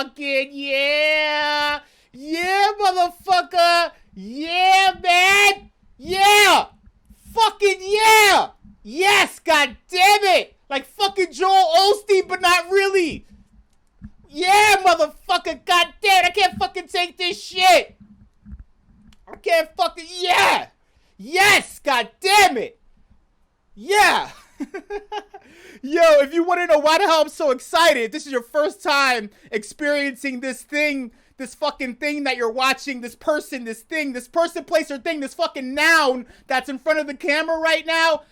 fucking yeah. Yeah, motherfucker. Yeah, man. Yeah. Fucking yeah. Yes, god damn it. Like fucking Joel Osteen, but not really. Yeah, motherfucker. God damn it. I can't fucking take this shit. I can't fucking, yeah. Yes, god damn it. Yeah. Yo, if you want to know why the hell I'm so excited, this is your first time experiencing this thing, this fucking thing that you're watching, this person, place, or thing, this fucking noun that's in front of the camera right now.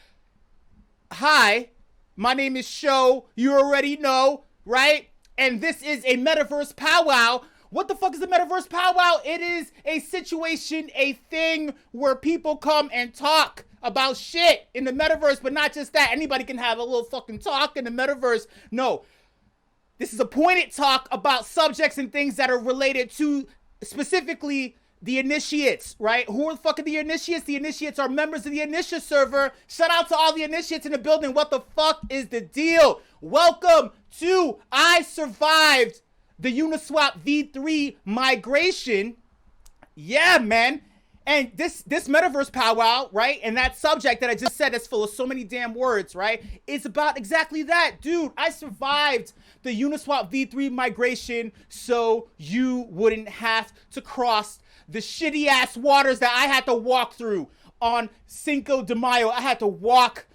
Hi, my name is Sho. You already know, right? And this is a metaverse powwow. What the fuck is a metaverse powwow? It is a situation, a thing where people come and talk about shit in the metaverse, but not just that. Anybody can have a little fucking talk in the metaverse. No, this is a pointed talk about subjects and things that are related to specifically the initiates, right? Who the fuck are the initiates? The initiates are members of the Initia server. Shout out to all the initiates in the building. What the fuck is the deal? Welcome to I Survived the Uniswap V3 Migration. Yeah, man. And this metaverse powwow, right? And that subject that I just said that's full of so many damn words, right? It's about exactly that. Dude, I survived the Uniswap V3 migration so you wouldn't have to cross the shitty ass waters that I had to walk through on Cinco De Mayo. I had to walk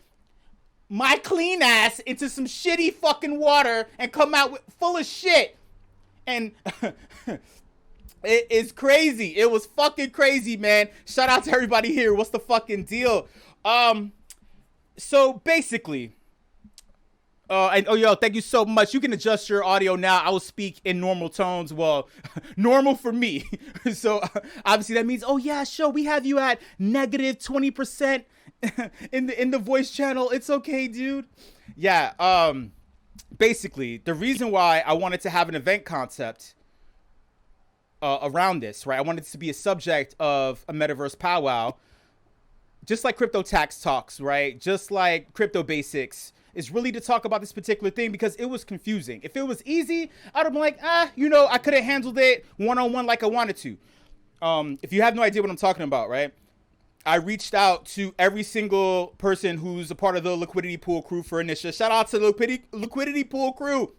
my clean ass into some shitty fucking water and come out full of shit. And it is crazy. It was fucking crazy, man. Shout out to everybody here. What's the fucking deal? So basically, yo, thank you so much. You can adjust your audio now. I will speak in normal tones. Well, normal for me. So obviously that means, oh yeah, sure, we have you at negative 20% in the voice channel. It's okay, dude. Yeah. Basically, the reason why I wanted to have an event concept around this, right? I wanted it to be a subject of a metaverse powwow, just like Crypto Tax Talks, right? Just like Crypto Basics, is really to talk about this particular thing because it was confusing. If it was easy, I'd have been like, I could have handled it one-on-one like I wanted to. If you have no idea what I'm talking about, right? I reached out to every single person who's a part of the liquidity pool crew for Initia. Shout out to the liquidity pool crew.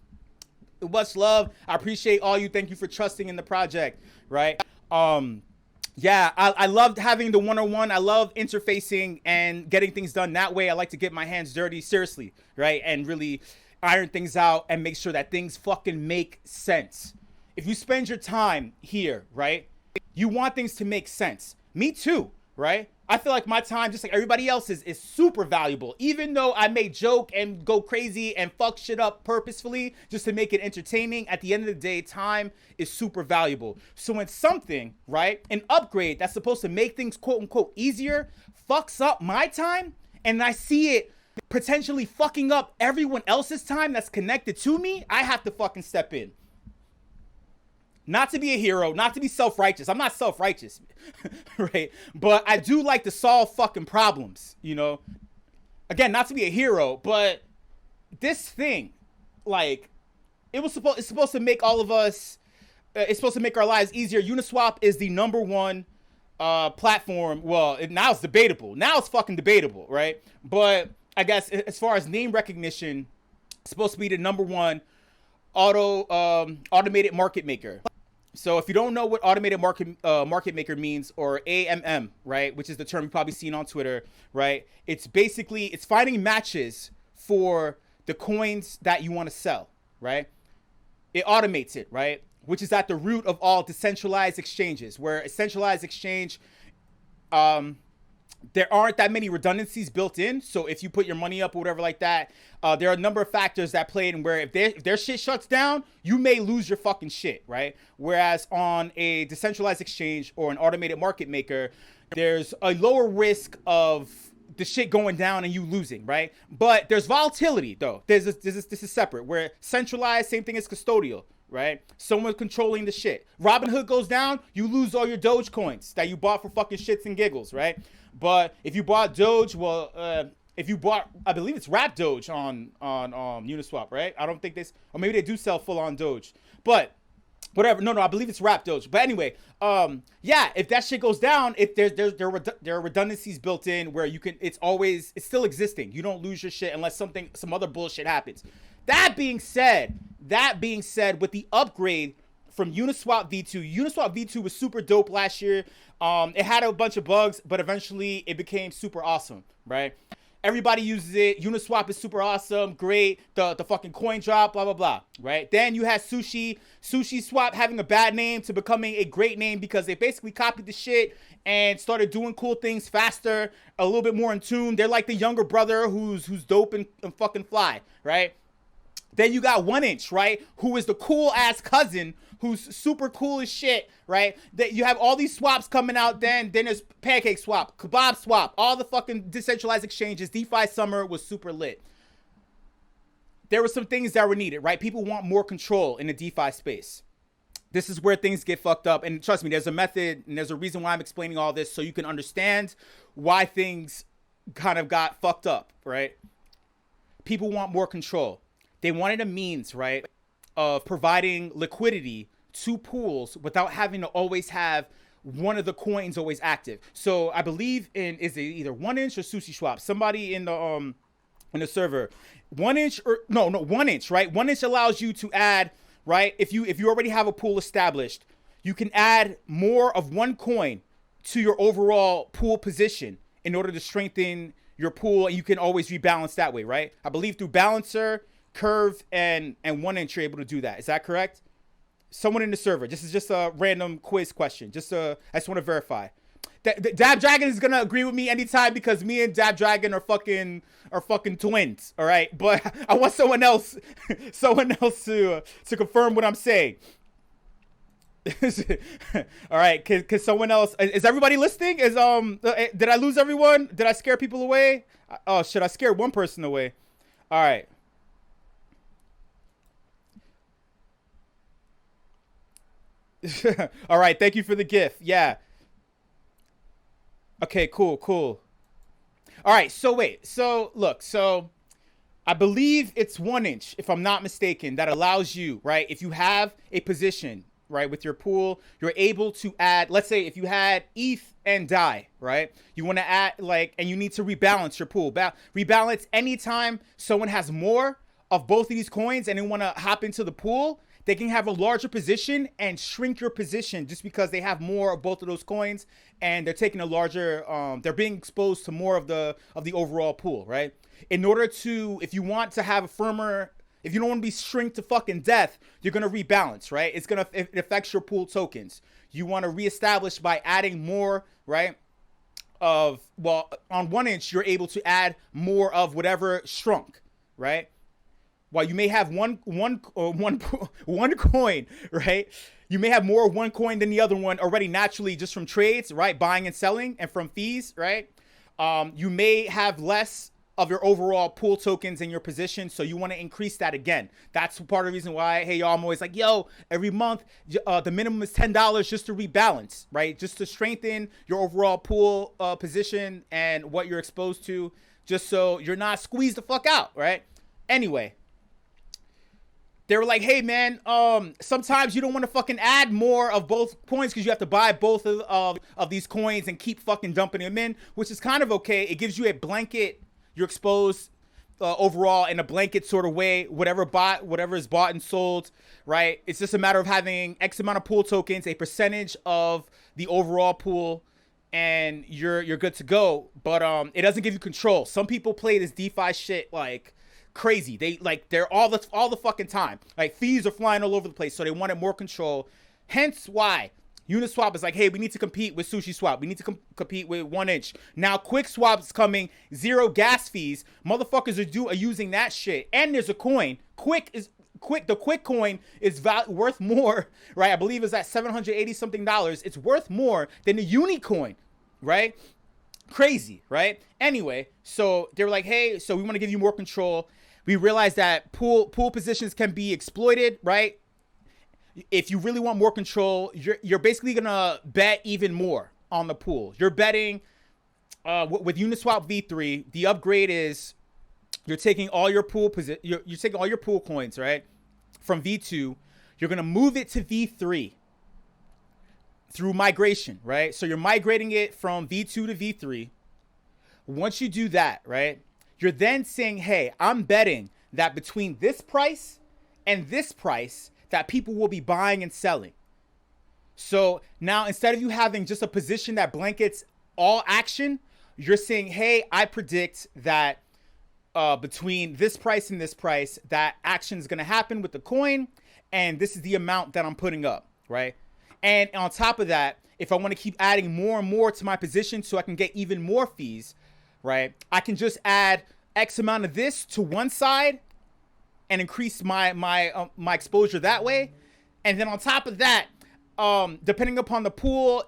Much love. I appreciate all you. Thank you for trusting in the project, right? Yeah, I loved having the one-on-one. I love interfacing and getting things done that way. I like to get my hands dirty, seriously, right? And really iron things out and make sure that things fucking make sense. If you spend your time here, right, you want things to make sense. Me too, right? I feel like my time, just like everybody else's, is super valuable. Even though I may joke and go crazy and fuck shit up purposefully just to make it entertaining, at the end of the day, time is super valuable. So when something, right, an upgrade that's supposed to make things quote unquote easier, fucks up my time, and I see it potentially fucking up everyone else's time that's connected to me, I have to fucking step in. Not to be a hero, not to be self-righteous. I'm not self-righteous, right? But I do like to solve fucking problems, you know? Again, not to be a hero, but this thing, like, it's supposed to make all of us, it's supposed to make our lives easier. Uniswap is the number one platform. Well, now it's debatable. Now it's fucking debatable, right? But I guess as far as name recognition, it's supposed to be the number one automated market maker. So if you don't know what automated market maker means, or AMM, right, which is the term you've probably seen on Twitter, right? It's basically, it's finding matches for the coins that you want to sell, right? It automates it, right? Which is at the root of all decentralized exchanges, where a centralized exchange, there aren't that many redundancies built in. So if you put your money up or whatever like that, there are a number of factors that play in where if their shit shuts down, you may lose your fucking shit, right? Whereas on a decentralized exchange or an automated market maker, there's a lower risk of the shit going down and you losing, right? But there's volatility though. This is separate, where centralized, same thing as custodial, right? Someone controlling the shit. Robinhood goes down, you lose all your Doge coins that you bought for fucking shits and giggles, right? But if you bought Doge, well, if you bought, I believe it's Wrap Doge on Uniswap, right? I don't think or maybe they do sell full on Doge. But Whatever. No, I believe it's Rap Doge. But anyway, yeah, if that shit goes down, if there are redundancies built in where you can, it's still existing. You don't lose your shit unless some other bullshit happens. That being said, with the upgrade from Uniswap V2, Uniswap V2 was super dope last year. It had a bunch of bugs, but eventually it became super awesome, right? Everybody uses it. Uniswap is super awesome, great. The fucking coin drop, blah, blah, blah, right? Then you had Sushi Swap having a bad name to becoming a great name because they basically copied the shit and started doing cool things faster, a little bit more in tune. They're like the younger brother who's dope and fucking fly, right? Then you got 1inch, right? Who is the cool ass cousin who's super cool as shit, right? That you have all these swaps coming out. Then there's Pancake Swap, Kebab Swap, all the fucking decentralized exchanges. DeFi summer was super lit. There were some things that were needed, right? People want more control in the DeFi space. This is where things get fucked up. And trust me, there's a method and there's a reason why I'm explaining all this so you can understand why things kind of got fucked up, right? People want more control. They wanted a means, right, of providing liquidity to pools without having to always have one of the coins always active. So I believe is it either 1inch or Sushi Swap? Somebody in the server, 1inch or no 1inch, right? 1inch allows you to add, right? If you already have a pool established, you can add more of one coin to your overall pool position in order to strengthen your pool, and you can always rebalance that way, right? I believe through Balancer, Curve, and 1inch you're able to do that. Is that correct? Someone in the server. This is just a random quiz question. I just want to verify. Dab Dragon is gonna agree with me anytime because me and Dab Dragon are fucking twins. All right, but I want someone else to confirm what I'm saying. All right, cause someone else is everybody listening? Did I lose everyone? Did I scare people away? Oh shit, I scared one person away. All right. All right, thank you for the gift. Yeah. Okay, cool. All right, so look, I believe it's 1inch, if I'm not mistaken, that allows you, right? If you have a position, right, with your pool, you're able to add, let's say if you had ETH and DAI, right? You want to add, and you need to rebalance your pool. Rebalance anytime someone has more of both of these coins and they want to hop into the pool, they can have a larger position and shrink your position just because they have more of both of those coins and they're taking a larger, they're being exposed to more of the overall pool, right? In order to, if you want to have a firmer, if you don't want to be shrink to fucking death, you're going to rebalance, right? It affects your pool tokens. You want to reestablish by adding more, right? On 1inch, you're able to add more of whatever shrunk, right? While you may have one coin, right? You may have more of one coin than the other one already naturally just from trades, right? Buying and selling and from fees, right? You may have less of your overall pool tokens in your position, so you want to increase that again. That's part of the reason why, hey, y'all, I'm always like, yo, every month, the minimum is $10 just to rebalance, right? Just to strengthen your overall pool position and what you're exposed to, just so you're not squeezed the fuck out, right? Anyway. They were like, hey, man, sometimes you don't want to fucking add more of both coins because you have to buy both of these coins and keep fucking dumping them in, which is kind of okay. It gives you a blanket, you're exposed overall in a blanket sort of way, whatever is bought and sold, right? It's just a matter of having X amount of pool tokens, a percentage of the overall pool, and you're good to go. But it doesn't give you control. Some people play this DeFi shit like crazy. They're all the fucking time. Like fees are flying all over the place, so they wanted more control. Hence why Uniswap is like, hey, we need to compete with Sushi Swap. We need to compete with 1inch. Now Quick Swap's coming, 0 gas fees. Motherfuckers are using that shit. And there's a coin. The Quick coin is worth more, right? I believe it's at $780 something. It's worth more than the Uni coin, right? Crazy, right? Anyway, so they were like, hey, so we want to give you more control. We realize that pool positions can be exploited, right? If you really want more control, you're basically gonna bet even more on the pool. You're betting with Uniswap V3. The upgrade is you're taking all your pool you're taking all your pool coins, right, from V2. You're going to move it to V3 through migration, right? So you're migrating it from V2 to V3. Once you do that, right, you're then saying, hey, I'm betting that between this price and this price that people will be buying and selling. So now instead of you having just a position that blankets all action, you're saying, hey, I predict that between this price and this price, that action is going to happen with the coin. And this is the amount that I'm putting up, right? And on top of that, if I want to keep adding more and more to my position so I can get even more fees, right, I can just add X amount of this to one side and increase my exposure that way. And then on top of that, depending upon the pool,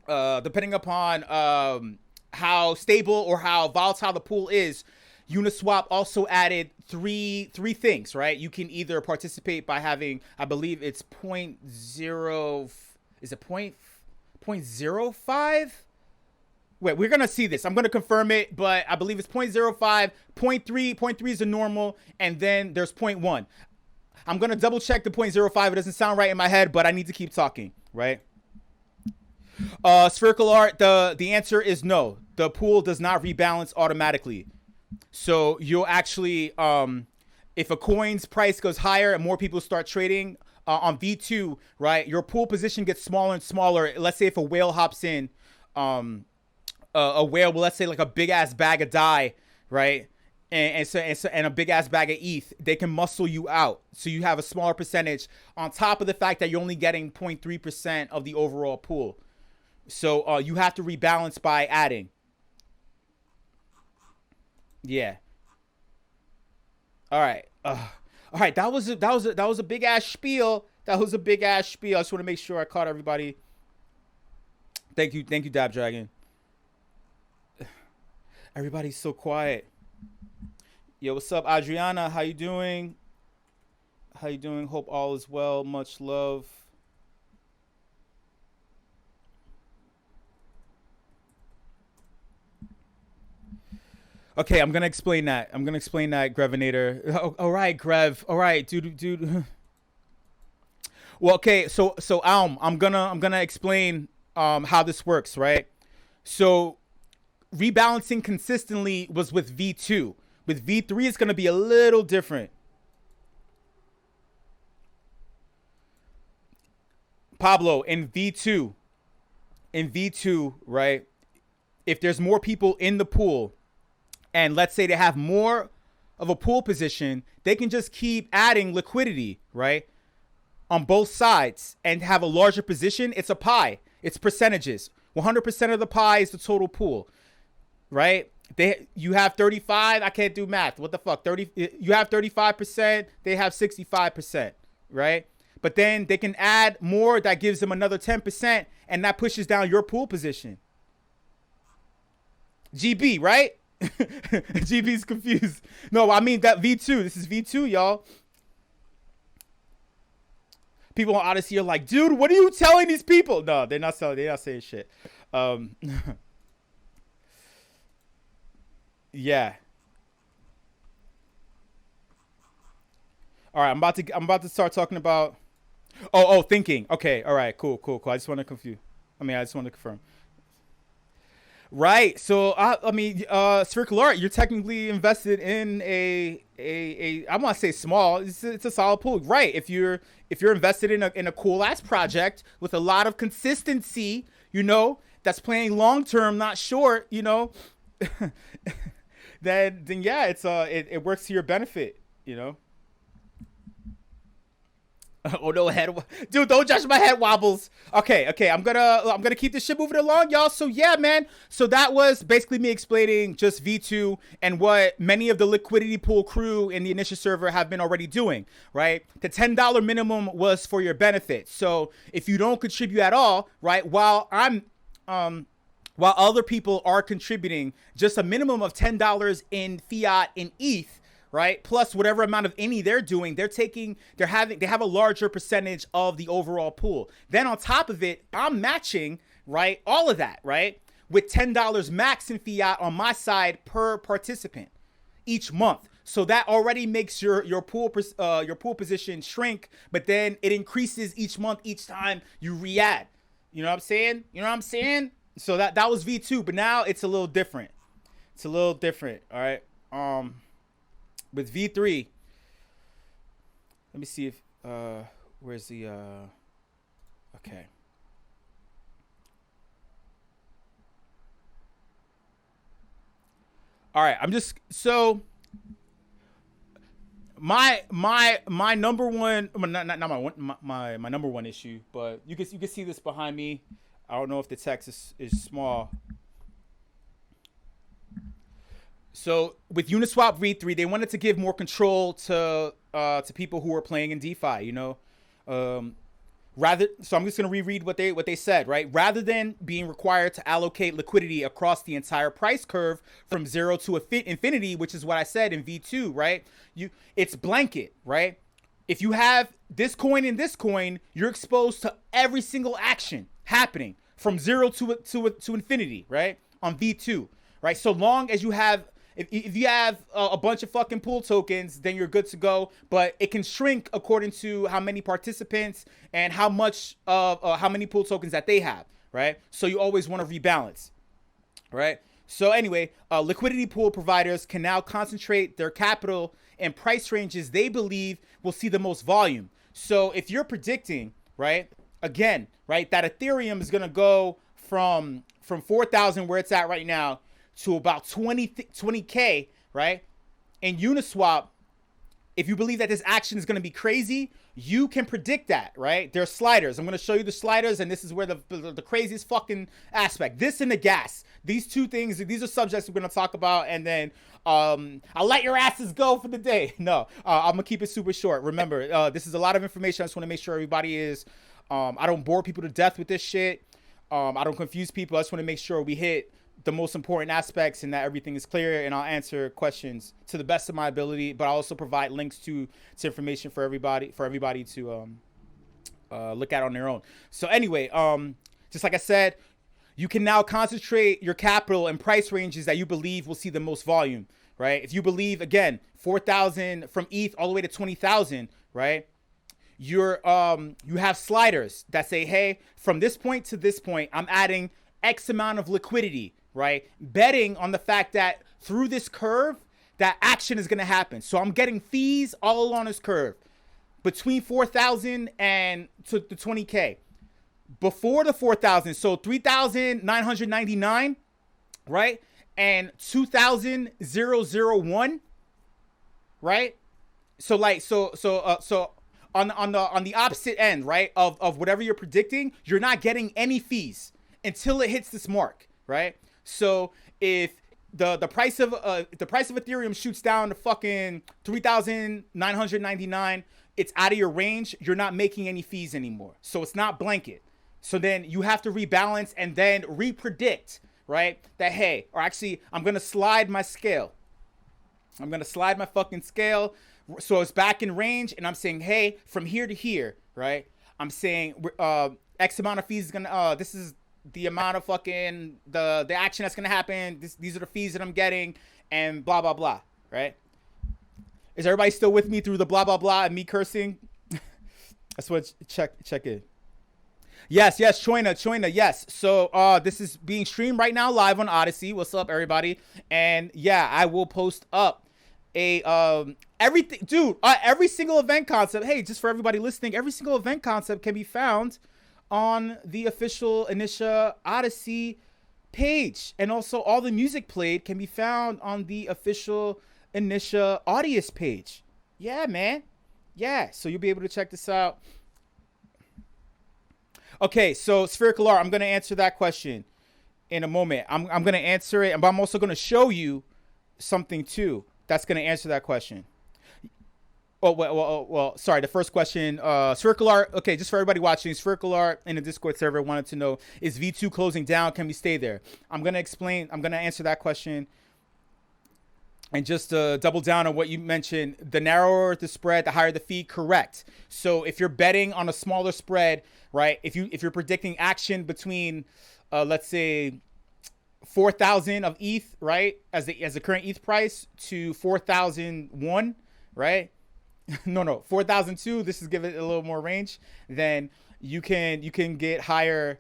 depending upon how stable or how volatile the pool is, Uniswap also added three things, right? You can either participate by having, I believe it's 0.0, is it 0.05? Wait, we're going to see this. I'm going to confirm it, but I believe it's 0.05, 0.3 is the normal, and then there's 0.1. I'm going to double check the 0.05. It doesn't sound right in my head, but I need to keep talking, right? Spherical art, the answer is no. The pool does not rebalance automatically. So you'll actually, if a coin's price goes higher and more people start trading on V2, right, your pool position gets smaller and smaller. Let's say if a whale hops in, a whale, well, let's say like a big ass bag of dye, right? And a big ass bag of ETH, they can muscle you out. So you have a smaller percentage on top of the fact that you're only getting 0.3% of the overall pool. So you have to rebalance by adding. Yeah. All right. All right. That was a big ass spiel. That was a big ass spiel. I just want to make sure I caught everybody. Thank you, Dab Dragon. Everybody's so quiet. Yo, what's up, Adriana? How you doing? How you doing? Hope all is well. Much love. Okay, I'm gonna explain that. Grevinator. Oh, all right, Grev. All right, dude. Well, okay. So I'm gonna explain how this works, right? So rebalancing consistently was with V2. With V3, it's gonna be a little different. Pablo, in V2, right? If there's more people in the pool, and let's say they have more of a pool position, they can just keep adding liquidity, right? On both sides and have a larger position. It's a pie. It's percentages. 100% of the pie is the total pool, right? You have 35. I can't do math. What the fuck? 30. You have 35%. They have 65%, right? But then they can add more. That gives them another 10%, and that pushes down your pool position. GB, right? GB's confused. No, I mean that V2. This is V2, y'all. People on Odyssey are like, dude, what are you telling these people? No, they're not saying shit. Yeah. All right, I'm about to start talking about thinking. Okay, all right, cool. I just want to confirm. Right. So I mean, Spherical Art, you're technically invested in a I want to say small. It's a solid pool, right? If you're invested in a cool ass project with a lot of consistency, that's playing long term, not short, then yeah, it works to your benefit, Oh no, dude, don't judge my head wobbles. Okay, I'm gonna keep this shit moving along, y'all. So yeah, man. So that was basically me explaining just V2 and what many of the liquidity pool crew in the Initia server have been already doing, right? The $10 minimum was for your benefit. So if you don't contribute at all, right, while other people are contributing just a minimum of $10 in fiat in ETH, right? Plus whatever amount of any they're doing, they have a larger percentage of the overall pool. Then on top of it, I'm matching, right? All of that, right? With $10 max in fiat on my side per participant each month. So that already makes your pool position shrink, but then it increases each month, each time you re-add. You know what I'm saying? You know what I'm saying? So that was V2, but now it's a little different. It's a little different, all right? With V3, let me see if where's the okay. All right, I'm just so my number one, not my number one issue, but you can see this behind me. I don't know if the text is small. So with Uniswap V3, they wanted to give more control to people who are playing in DeFi. You know, so I'm just gonna reread what they said, right? Rather than being required to allocate liquidity across the entire price curve from 0 to infinity, which is what I said in V2, right? It's blanket, right? If you have this coin and this coin, you're exposed to every single action happening from 0 to infinity, right? On V2, right? So long as you have, if you have a bunch of fucking pool tokens, then you're good to go. But it can shrink according to how many participants and how much of how many pool tokens that they have, right? So you always want to rebalance, right? So anyway, liquidity pool providers can now concentrate their capital and price ranges they believe will see the most volume. So if you're predicting, right, again, right, that Ethereum is gonna go from 4,000 where it's at right now to about 20K, right? And Uniswap, if you believe that this action is going to be crazy, you can predict that, right? There are sliders. I'm going to show you the sliders, and this is where the craziest fucking aspect. This and the gas. These two things, these are subjects we're going to talk about, and then I'll let your asses go for the day. No, I'm going to keep it super short. Remember, this is a lot of information. I just want to make sure everybody is, I don't bore people to death with this shit. I don't confuse people. I just want to make sure we hit the most important aspects and that everything is clear, and I'll answer questions to the best of my ability, but I also provide links to information for everybody to look at on their own. So anyway, just like I said, you can now concentrate your capital and price ranges that you believe will see the most volume, right? If you believe, again, 4,000 from ETH all the way to 20,000, right? You have sliders that say, hey, from this point to this point, I'm adding X amount of liquidity, right? Betting on the fact that through this curve, that action is going to happen. So I'm getting fees all along this curve between 4,000 and to the 20K. Before the 4,000, so 3,999, right? And 2,001, right? So like, so on the opposite end, right? Of whatever you're predicting, you're not getting any fees until it hits this mark, right? So if the price of Ethereum shoots down to fucking 3,999, it's out of your range. You're not making any fees anymore. So it's not blanket. So then you have to rebalance and then repredict, right? That, hey, or actually, I'm going to slide my scale. I'm going to slide my fucking scale so it's back in range, and I'm saying, hey, from here to here, right? I'm saying X amount of fees is going to, this is the amount of fucking, the action that's going to happen. These are the fees that I'm getting, and blah, blah, blah, right? Is everybody still with me through the blah, blah, blah and me cursing? That's what, check it. Yes, Choina, yes. So this is being streamed right now live on Odyssey. What's up, everybody? And yeah, I will post up a everything, dude. Every single event concept. Hey, just for everybody listening, every single event concept can be found on the official Initia Odyssey page, and also all the music played can be found on the official Initia Audience page. Yeah, man. Yeah, so you'll be able to check this out. Okay, so Spherical Art, I'm going to answer that question in a moment. I'm going to answer it, but I'm also going to show you something too that's going to answer that question. Oh, well, sorry. The first question, Spherical Art. Okay, just for everybody watching, Spherical Art in the Discord server wanted to know, is V2 closing down? Can we stay there? I'm going to explain. I'm going to answer that question. And just to double down on what you mentioned, the narrower the spread, the higher the fee. Correct. So if you're betting on a smaller spread, right? If you're predicting action between, let's say, 4,000 of ETH, right, as the current ETH price to 4,001, right? No, 4,002. This is giving it a little more range. Then you can get higher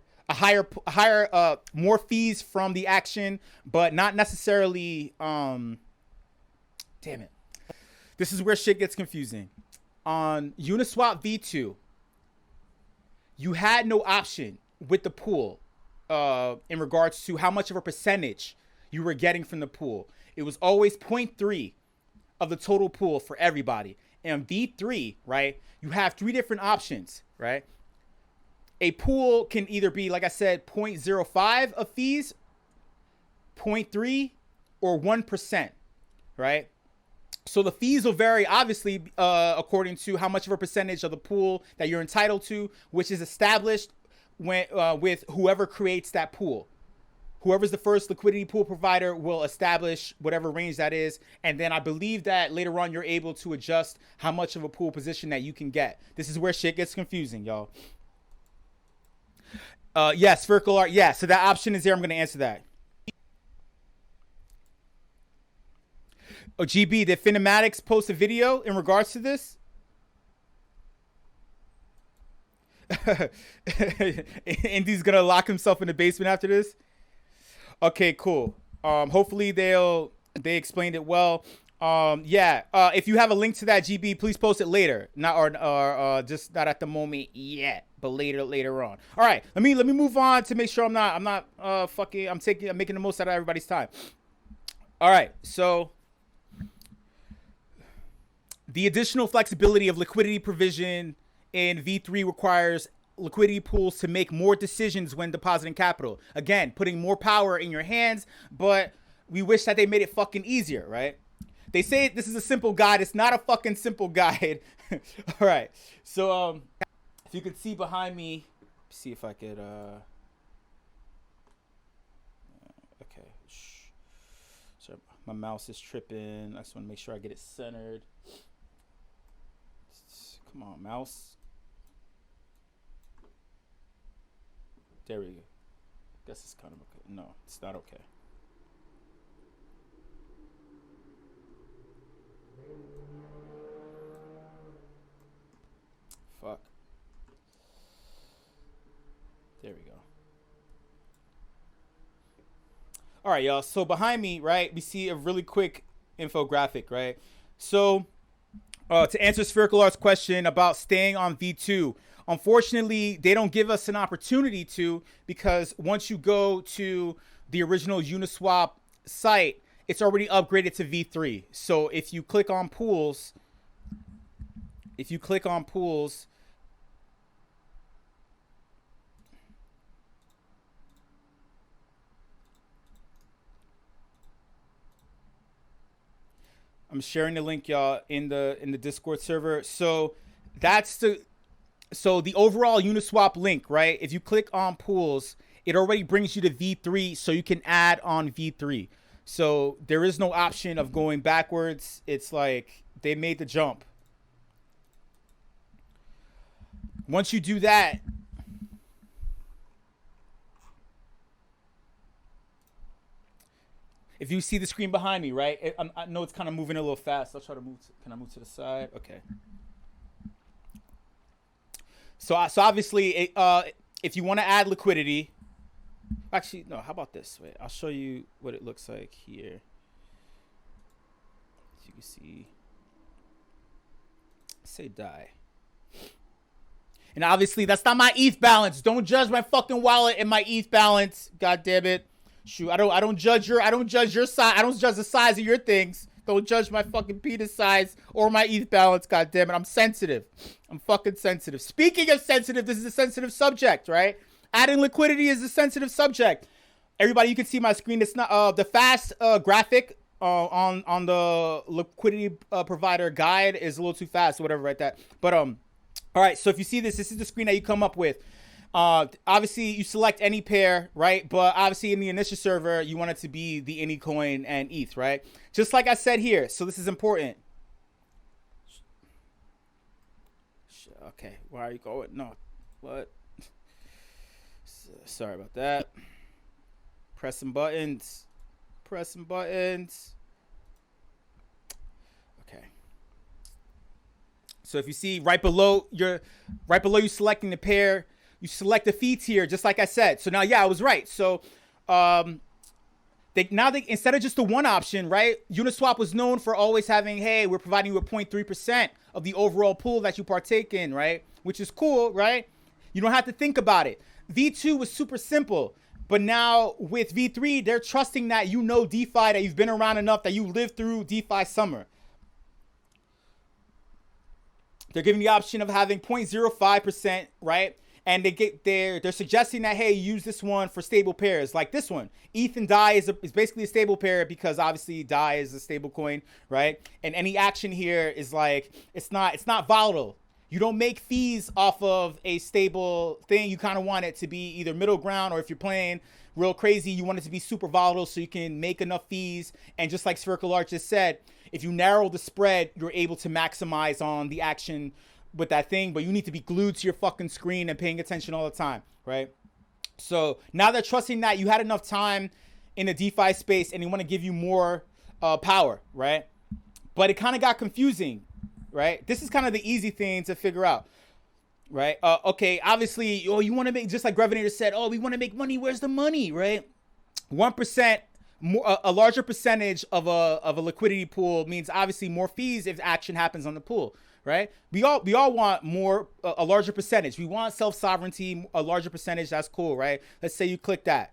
more fees from the action, but not necessarily. Damn it, this is where shit gets confusing. On Uniswap V2, you had no option with the pool in regards to how much of a percentage you were getting from the pool. It was always 0.3 of the total pool for everybody. And V3, right, you have 3 different options, right? A pool can either be, like I said, 0.05 of fees, 0.3, or 1%, right? So the fees will vary, obviously, according to how much of a percentage of the pool that you're entitled to, which is established when, with whoever creates that pool. Whoever's the first liquidity pool provider will establish whatever range that is. And then I believe that later on you're able to adjust how much of a pool position that you can get. This is where shit gets confusing, y'all. Yes, spherical art. Yeah, so that option is there. I'm going to answer that. Oh, GB, did Finematics post a video in regards to this? Indy's going to lock himself in the basement after this? Okay, cool. Hopefully they explained it well. Yeah. If you have a link to that, GB, please post it later. Not or just not at the moment yet, but later on. All right. Let me move on to make sure I'm not I'm making the most out of everybody's time. All right. So the additional flexibility of liquidity provision in V3 requires liquidity pools to make more decisions when depositing capital. Again, putting more power in your hands, but we wish that they made it fucking easier, right? They say this is a simple guide. It's not a fucking simple guide. All right. So if you could see behind me, see if I could okay. So my mouse is tripping. I just want to make sure I get it centered. Come on, mouse. There we go. Guess it's kind of okay. No, it's not okay. Fuck. There we go. All right, y'all. So behind me, right, we see a really quick infographic, right? So to answer Spherical Art's question about staying on V2, unfortunately, they don't give us an opportunity to, because once you go to the original Uniswap site, it's already upgraded to V3. So if you click on pools, I'm sharing the link, y'all, in the Discord server. So that's the overall Uniswap link, right? If you click on pools, it already brings you to V3, so you can add on V3. So there is no option of going backwards. It's like they made the jump. Once you do that, if you see the screen behind me, right? I know it's kind of moving a little fast. I'll try to move. Can I move to the side? Okay. So obviously, if you want to add liquidity, actually, no, how about this? Wait, I'll show you what it looks like here. As you can see, say die. And obviously, that's not my ETH balance. Don't judge my fucking wallet and my ETH balance. God damn it. Shoot, I don't judge your size. I don't judge the size of your things. Don't judge my fucking penis size or my ETH balance. God damn it, I'm sensitive. I'm fucking sensitive. Speaking of sensitive, this is a sensitive subject, right? Adding liquidity is a sensitive subject. Everybody, you can see my screen. It's not the fast graphic on the liquidity provider guide is a little too fast or whatever, right? That. But all right. So if you see this is the screen that you come up with. Obviously you select any pair, right? But obviously in the Initia server, you want it to be the Anycoin and ETH, right? Just like I said here. So this is important. Okay, where are you going? No, what? Sorry about that. Pressing buttons. Pressing buttons. Okay. So if you see right below you selecting the pair, you select the fee tier, just like I said. So now, yeah, I was right. So they instead of just the one option, right? Uniswap was known for always having, hey, we're providing you with 0.3% of the overall pool that you partake in, right? Which is cool, right? You don't have to think about it. V2 was super simple. But now with V3, they're trusting that you know DeFi, that you've been around enough, that you lived through DeFi summer. They're giving the option of having 0.05%, right? And they're suggesting that, hey, use this one for stable pairs like this one. ETH and DAI is basically a stable pair because obviously DAI is a stable coin, right? And any action here is like, it's not volatile. You don't make fees off of a stable thing. You kind of want it to be either middle ground, or if you're playing real crazy, you want it to be super volatile so you can make enough fees. And just like Spherical Art just said, if you narrow the spread, you're able to maximize on the action with that thing, but you need to be glued to your fucking screen and paying attention all the time, right? So now they're trusting that you had enough time in the DeFi space and they want to give you more power, right? But it kind of got confusing, right? This is kind of the easy thing to figure out, right? Okay, obviously, you want to make, just like Grevinator said, we want to make money. Where's the money, right? 1%, more, a larger percentage of a liquidity pool means obviously more fees if action happens on the pool, right? We all want more, a larger percentage. We want self-sovereignty, a larger percentage. That's cool, right? Let's say you click that.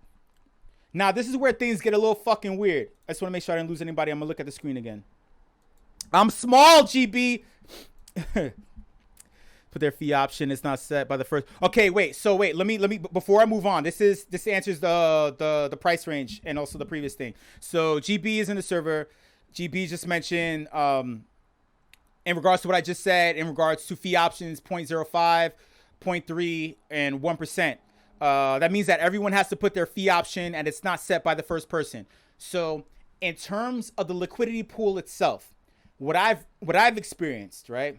Now, this is where things get a little fucking weird. I just want to make sure I didn't lose anybody. I'm going to look at the screen again. I'm small, GB. Put their fee option is not set by the first. Okay, wait. So wait, let me before I move on. This answers the price range and also the previous thing. So GB is in the server. GB just mentioned in regards to what I just said in regards to fee options 0.05, 0.3, and 1%. That means that everyone has to put their fee option and it's not set by the first person. So in terms of the liquidity pool itself, what I've experienced, right?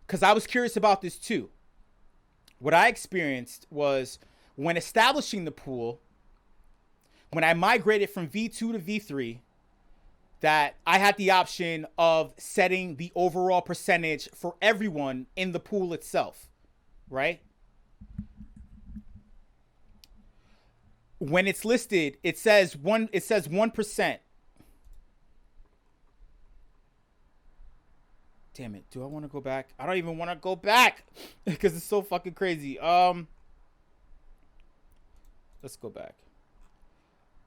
Because I was curious about this too. What I experienced was when establishing the pool, when I migrated from V2 to V3, that I had the option of setting the overall percentage for everyone in the pool itself, right? When it's listed, it says 1%. Damn it. Do I want to go back? I don't even want to go back because it's so fucking crazy. Let's go back.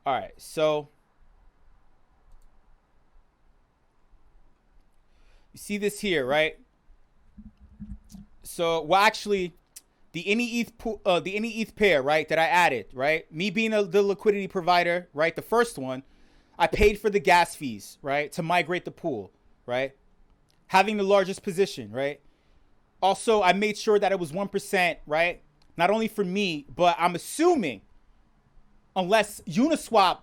All right. So you see this here, right? So, well, actually, the Ini ETH pair, right, that I added, right? Me being the liquidity provider, right? The first one, I paid for the gas fees, right, to migrate the pool, right? Having the largest position, right? Also, I made sure that it was 1%, right? Not only for me, but I'm assuming, unless Uniswap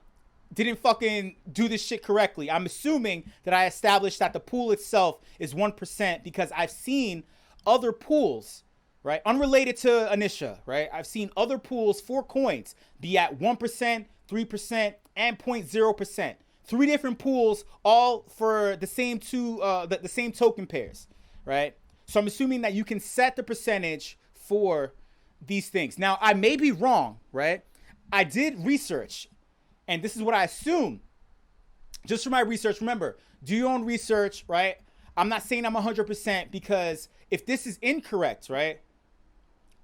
didn't fucking do this shit correctly, I'm assuming that I established that the pool itself is 1% because I've seen other pools, right? Unrelated to Initia, right? I've seen other pools for coins be at 1%, 3%, and 0.0%. 3 different pools, all for the same the same token pairs, right? So I'm assuming that you can set the percentage for these things. Now, I may be wrong, right? I did research, and this is what I assume. Just for my research, remember, do your own research, right? I'm not saying I'm 100% because if this is incorrect, right?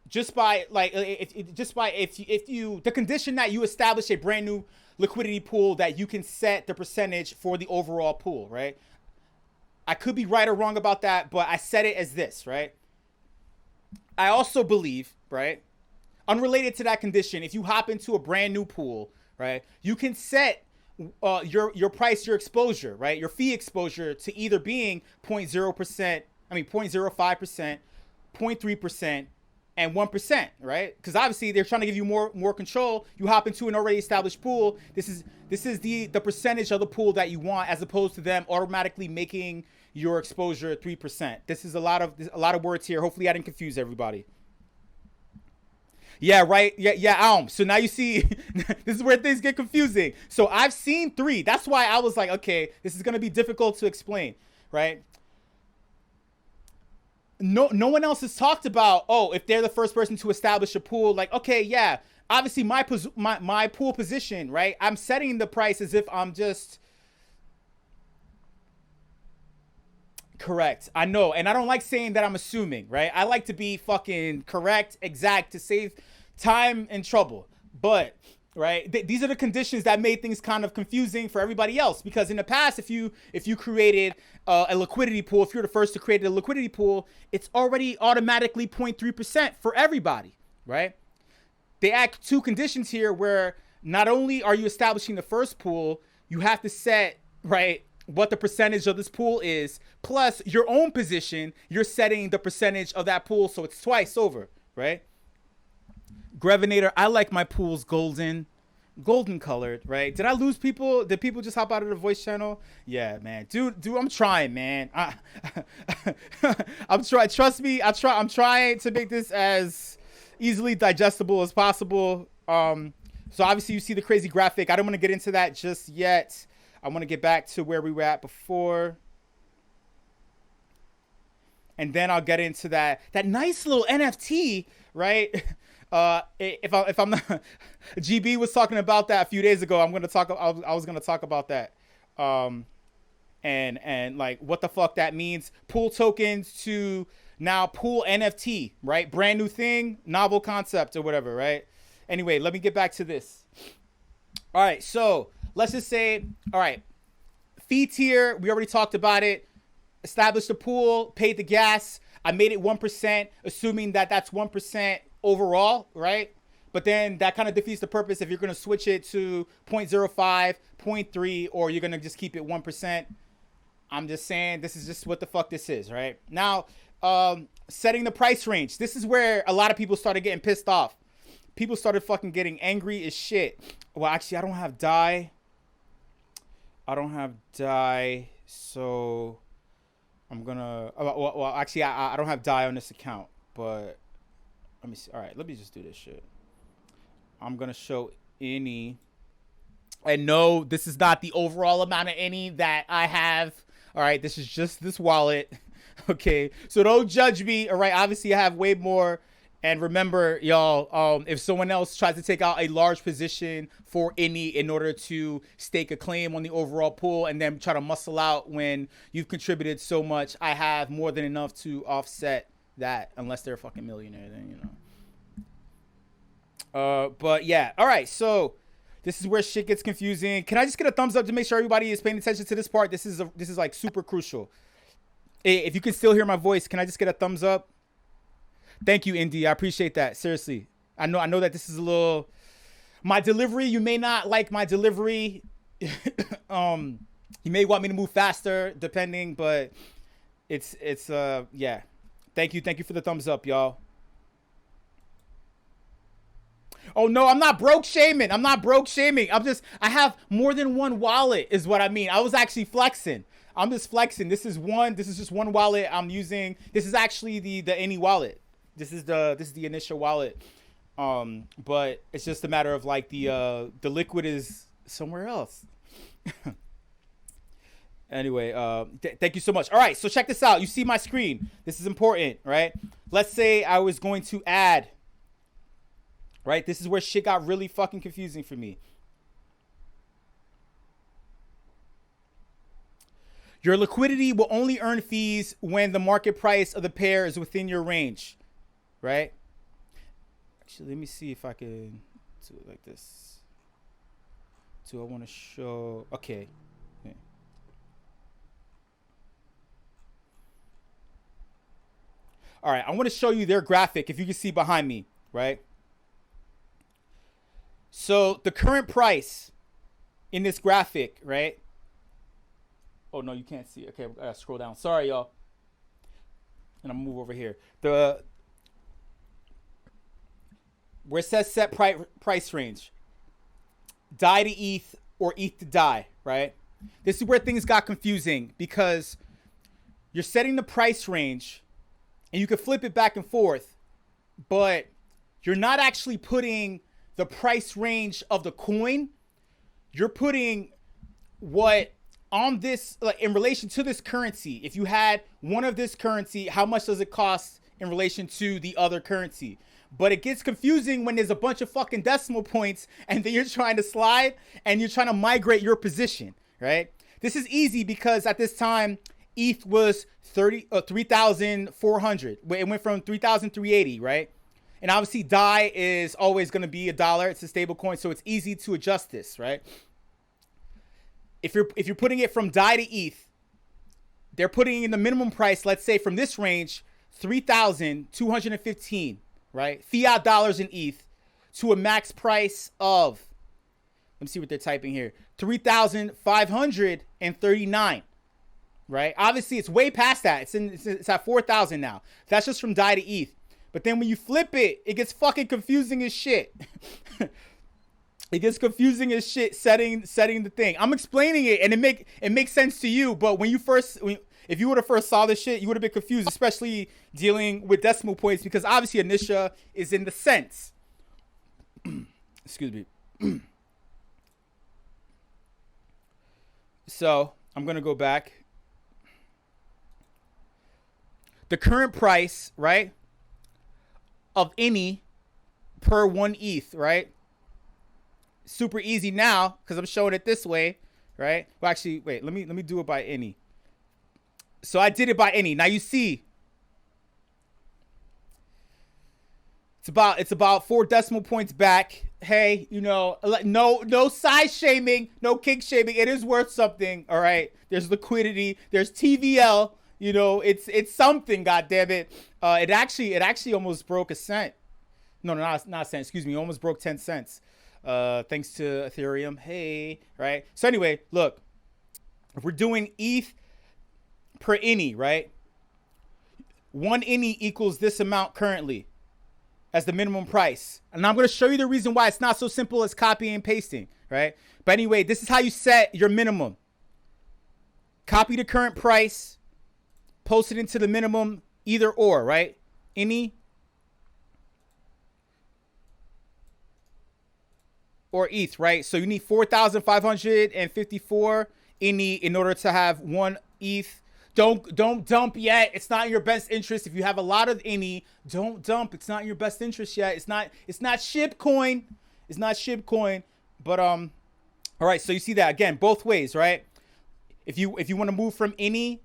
Just by like, if you the condition that you establish a brand new liquidity pool that you can set the percentage for the overall pool, right? I could be right or wrong about that, but I set it as this, right? I also believe, right? Unrelated to that condition, if you hop into a brand new pool, right? You can set your price, your exposure, right? Your fee exposure to either being 0.05%, 0.3%, and 1%, right? Because obviously they're trying to give you more control. You hop into an already established pool. This is the percentage of the pool that you want, as opposed to them automatically making your exposure 3%. This is a lot of words here. Hopefully I didn't confuse everybody. Yeah, right. Yeah. So now you see, this is where things get confusing. So I've seen 3. That's why I was like, okay, this is gonna be difficult to explain, right? No one else has talked about, oh, if they're the first person to establish a pool, like, okay, yeah, obviously my pool position, right? I'm setting the price as if I'm just correct. I know, and I don't like saying that I'm assuming, right? I like to be fucking correct, exact, to save time and trouble. But right, these are the conditions that made things kind of confusing for everybody else. Because in the past, if you created a liquidity pool, if you're the first to create a liquidity pool, it's already automatically 0.3% for everybody, right? They add 2 conditions here where not only are you establishing the first pool, you have to set, right, what the percentage of this pool is, plus your own position, you're setting the percentage of that pool, so it's twice over, right? Grevinator, I like my pools golden colored, right? Did I lose people? Did people just hop out of the voice channel? Yeah, man. Dude, I'm trying, man. I'm trying. Trust me, I'm trying to make this as easily digestible as possible. So obviously you see the crazy graphic. I don't want to get into that just yet. I want to get back to where we were at before. And then I'll get into that nice little NFT, right? If I'm not, GB was talking about that a few days ago. I was gonna talk about that, and like what the fuck that means. Pool tokens to now pool NFT, right? Brand new thing, novel concept or whatever, right? Anyway, let me get back to this. All right, so let's just say, all right, fee tier. We already talked about it. Established a pool, paid the gas. I made it 1%, assuming that that's 1% overall, right? But then that kind of defeats the purpose if you're going to switch it to 0.05, 0.3, or you're going to just keep it 1%. I'm just saying this is just what the fuck this is, right? Now, setting the price range. This is where a lot of people started getting pissed off. People started fucking getting angry as shit. Well, actually, I don't have DAI. So I'm gonna, well, actually, I don't have DAI on this account, but let me see. All right, let me just do this shit. I'm gonna show any, and no, this is not the overall amount of any that I have. All right, this is just this wallet. Okay, so don't judge me. All right, obviously I have way more. And remember, y'all, if someone else tries to take out a large position for any in order to stake a claim on the overall pool and then try to muscle out when you've contributed so much, I have more than enough to offset that, unless they're a fucking millionaire, then, you know. But yeah, all right, so this is where shit gets confusing. Can I just get a thumbs up to make sure everybody is paying attention to this part? This is like super crucial. If you can still hear my voice, can I just get a thumbs up? Thank you, Indy. I appreciate that. Seriously. I know that this is a little, my delivery, you may not like my delivery. You may want me to move faster depending, but it's yeah. Thank you for the thumbs up, y'all. Oh no, I'm not broke shaming. I have more than one wallet is what I mean. I was actually flexing. I'm just flexing. This is just one wallet I'm using. This is actually the any wallet. This is the Initia wallet, but it's just a matter of like the liquid is somewhere else. Anyway, thank you so much. All right, so check this out. You see my screen. This is important, right? Let's say I was going to add, right? This is where shit got really fucking confusing for me. Your liquidity will only earn fees when the market price of the pair is within your range. Right? Actually, let me see if I can do it like this. Do I want to show? Okay. Yeah. All right. I want to show you their graphic if you can see behind me. Right? So the current price in this graphic, right? Oh, no, you can't see. Okay, I gotta scroll down. Sorry, y'all. And I'm gonna move over here. Where it says set price range, DAI to ETH or ETH to DAI, right? This is where things got confusing because you're setting the price range and you can flip it back and forth, but you're not actually putting the price range of the coin. You're putting what on this, like, in relation to this currency. If you had one of this currency, how much does it cost in relation to the other currency? But it gets confusing when there's a bunch of fucking decimal points and then you're trying to slide and you're trying to migrate your position, right? This is easy because at this time, ETH was 3,400. It went from 3,380, right? And obviously DAI is always going to be $1. It's a stable coin, so it's easy to adjust this, right? If you're putting it from DAI to ETH, they're putting in the minimum price, let's say from this range, 3,215, right? Fiat dollars in ETH to a max price of, let me see what they're typing here, 3,539, right? Obviously, it's way past that. It's at 4,000 now. That's just from DAI to ETH. But then when you flip it, it gets fucking confusing as shit. It gets confusing as shit setting the thing. I'm explaining it and it makes sense to you, but if you would have first saw this shit, you would have been confused, especially dealing with decimal points, because obviously Initia is in the cents. Excuse me. So I'm gonna go back. The current price, right, of any per 1 ETH, right? Super easy now because I'm showing it this way, right? Well, actually, wait, let me do it by any. So I did it by any. Now you see, it's about 4 decimal points back. Hey, no size shaming, no kink shaming. It is worth something, all right? There's liquidity. There's TVL. It's something. God damn it! It actually almost broke a cent. No, not a cent. Excuse me. Almost broke 10 cents. Thanks to Ethereum. Hey, right? So anyway, look, if we're doing ETH per INI, right? 1 INI equals this amount currently as the minimum price. And I'm going to show you the reason why it's not so simple as copying and pasting, right? But anyway, this is how you set your minimum. Copy the current price, post it into the minimum, either or, right? INI or ETH, right? So you need 4,554 INI in order to have 1 ETH. Don't dump yet. It's not in your best interest. If you have a lot of INI, don't dump. It's not in your best interest yet. It's not ship coin. It's not ship coin. But all right, so you see that again both ways, right? If you want to move from INI,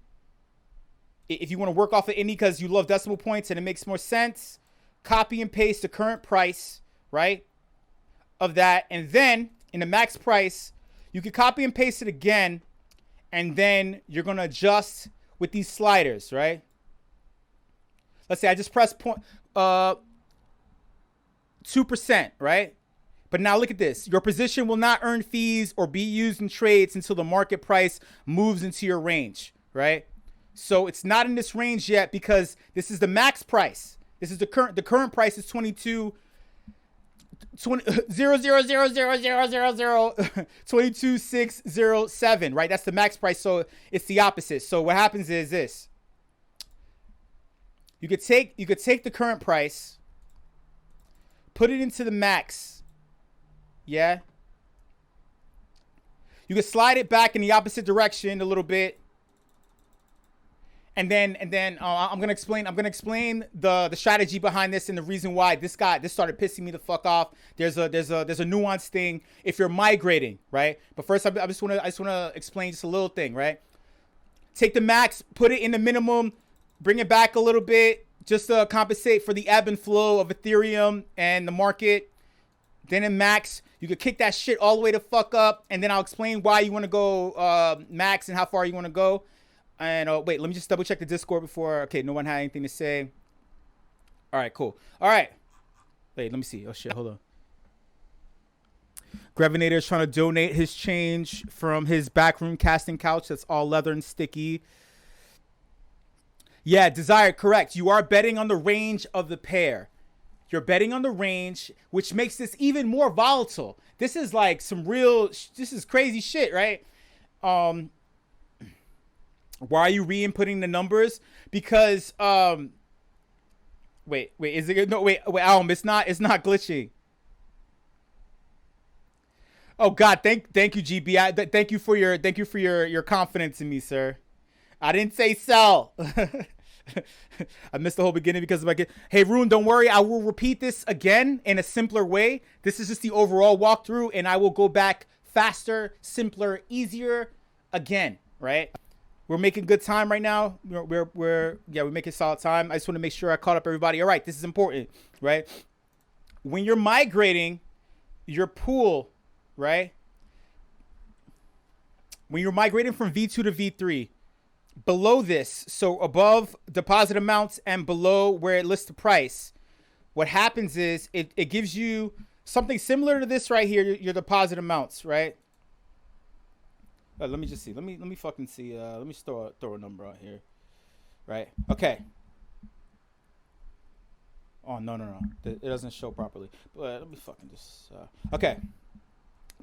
if you want to work off of INI because you love decimal points and it makes more sense, copy and paste the current price, right, of that, and then in the max price, you can copy and paste it again, and then you're gonna adjust with these sliders, right? Let's say I just press 2%, right? But now look at this. Your position will not earn fees or be used in trades until the market price moves into your range, right? So it's not in this range yet because this is the max price. This is the current price is 22,607, right? That's the max price. So it's the opposite. So what happens is this. You could take the current price, put it into the max. Yeah. You could slide it back in the opposite direction a little bit. And then I'm gonna explain the strategy behind this and the reason why this started pissing me the fuck off. There's a nuanced thing if you're migrating, right? But first I just wanna explain just a little thing, right? Take the max, put it in the minimum, bring it back a little bit just to compensate for the ebb and flow of Ethereum and the market. Then in max, you could kick that shit all the way to fuck up, and then I'll explain why you want to go max and how far you want to go. And wait, let me just double check the Discord before. Okay, no one had anything to say. All right, cool. All right. Wait, let me see. Oh shit, hold on. Grevinator is trying to donate his change from his backroom casting couch that's all leather and sticky. Yeah, Desire, correct. You are betting on the range of the pair. You're betting on the range, which makes this even more volatile. This is like this is crazy shit, right? Why are you re-inputting the numbers? Because Wait, is it no wait, it's not glitching. Oh God, thank you, GB. Thank you for your confidence in me, sir. I didn't say sell. I missed the whole beginning because of my get. Hey, Rune, don't worry. I will repeat this again in a simpler way. This is just the overall walkthrough, and I will go back faster, simpler, easier again. Right? We're making good time right now. We're making solid time. I just want to make sure I caught up everybody. All right, this is important, right? When you're migrating your pool, right? When you're migrating from V2 to V3, below this, so above deposit amounts and below where it lists the price, what happens is it gives you something similar to this right here, your deposit amounts, right? Let me just see. Let me fucking see. Let me throw a number out here, right? Okay. Oh no, it doesn't show properly. But let me fucking just. Okay.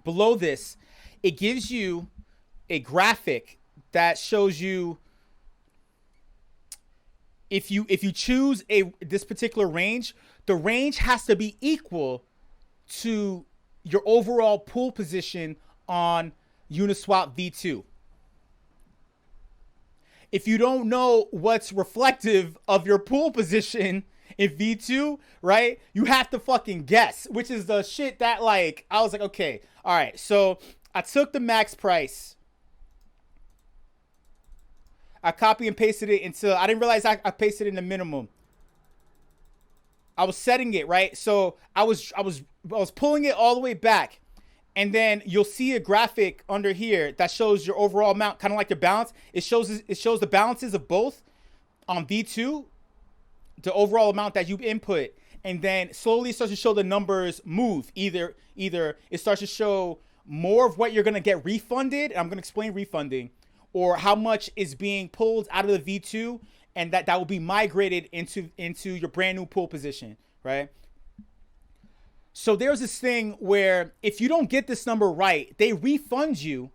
Below this, it gives you a graphic that shows you if you choose this particular range, the range has to be equal to your overall pool position on Uniswap V2. If you don't know what's reflective of your pool position in V2, right, you have to fucking guess, which is the shit that, like, I was like, okay, all right, so I took the max price, I copy and pasted it until I didn't realize I pasted in the minimum. I was setting it, right? So I was pulling it all the way back. And then you'll see a graphic under here that shows your overall amount, kind of like your balance. It shows the balances of both on V2, the overall amount that you input, and then slowly it starts to show the numbers move. Either it starts to show more of what you're gonna get refunded, and I'm gonna explain refunding, or how much is being pulled out of the V2, and that will be migrated into your brand new pool position, right? So there's this thing where if you don't get this number right, they refund you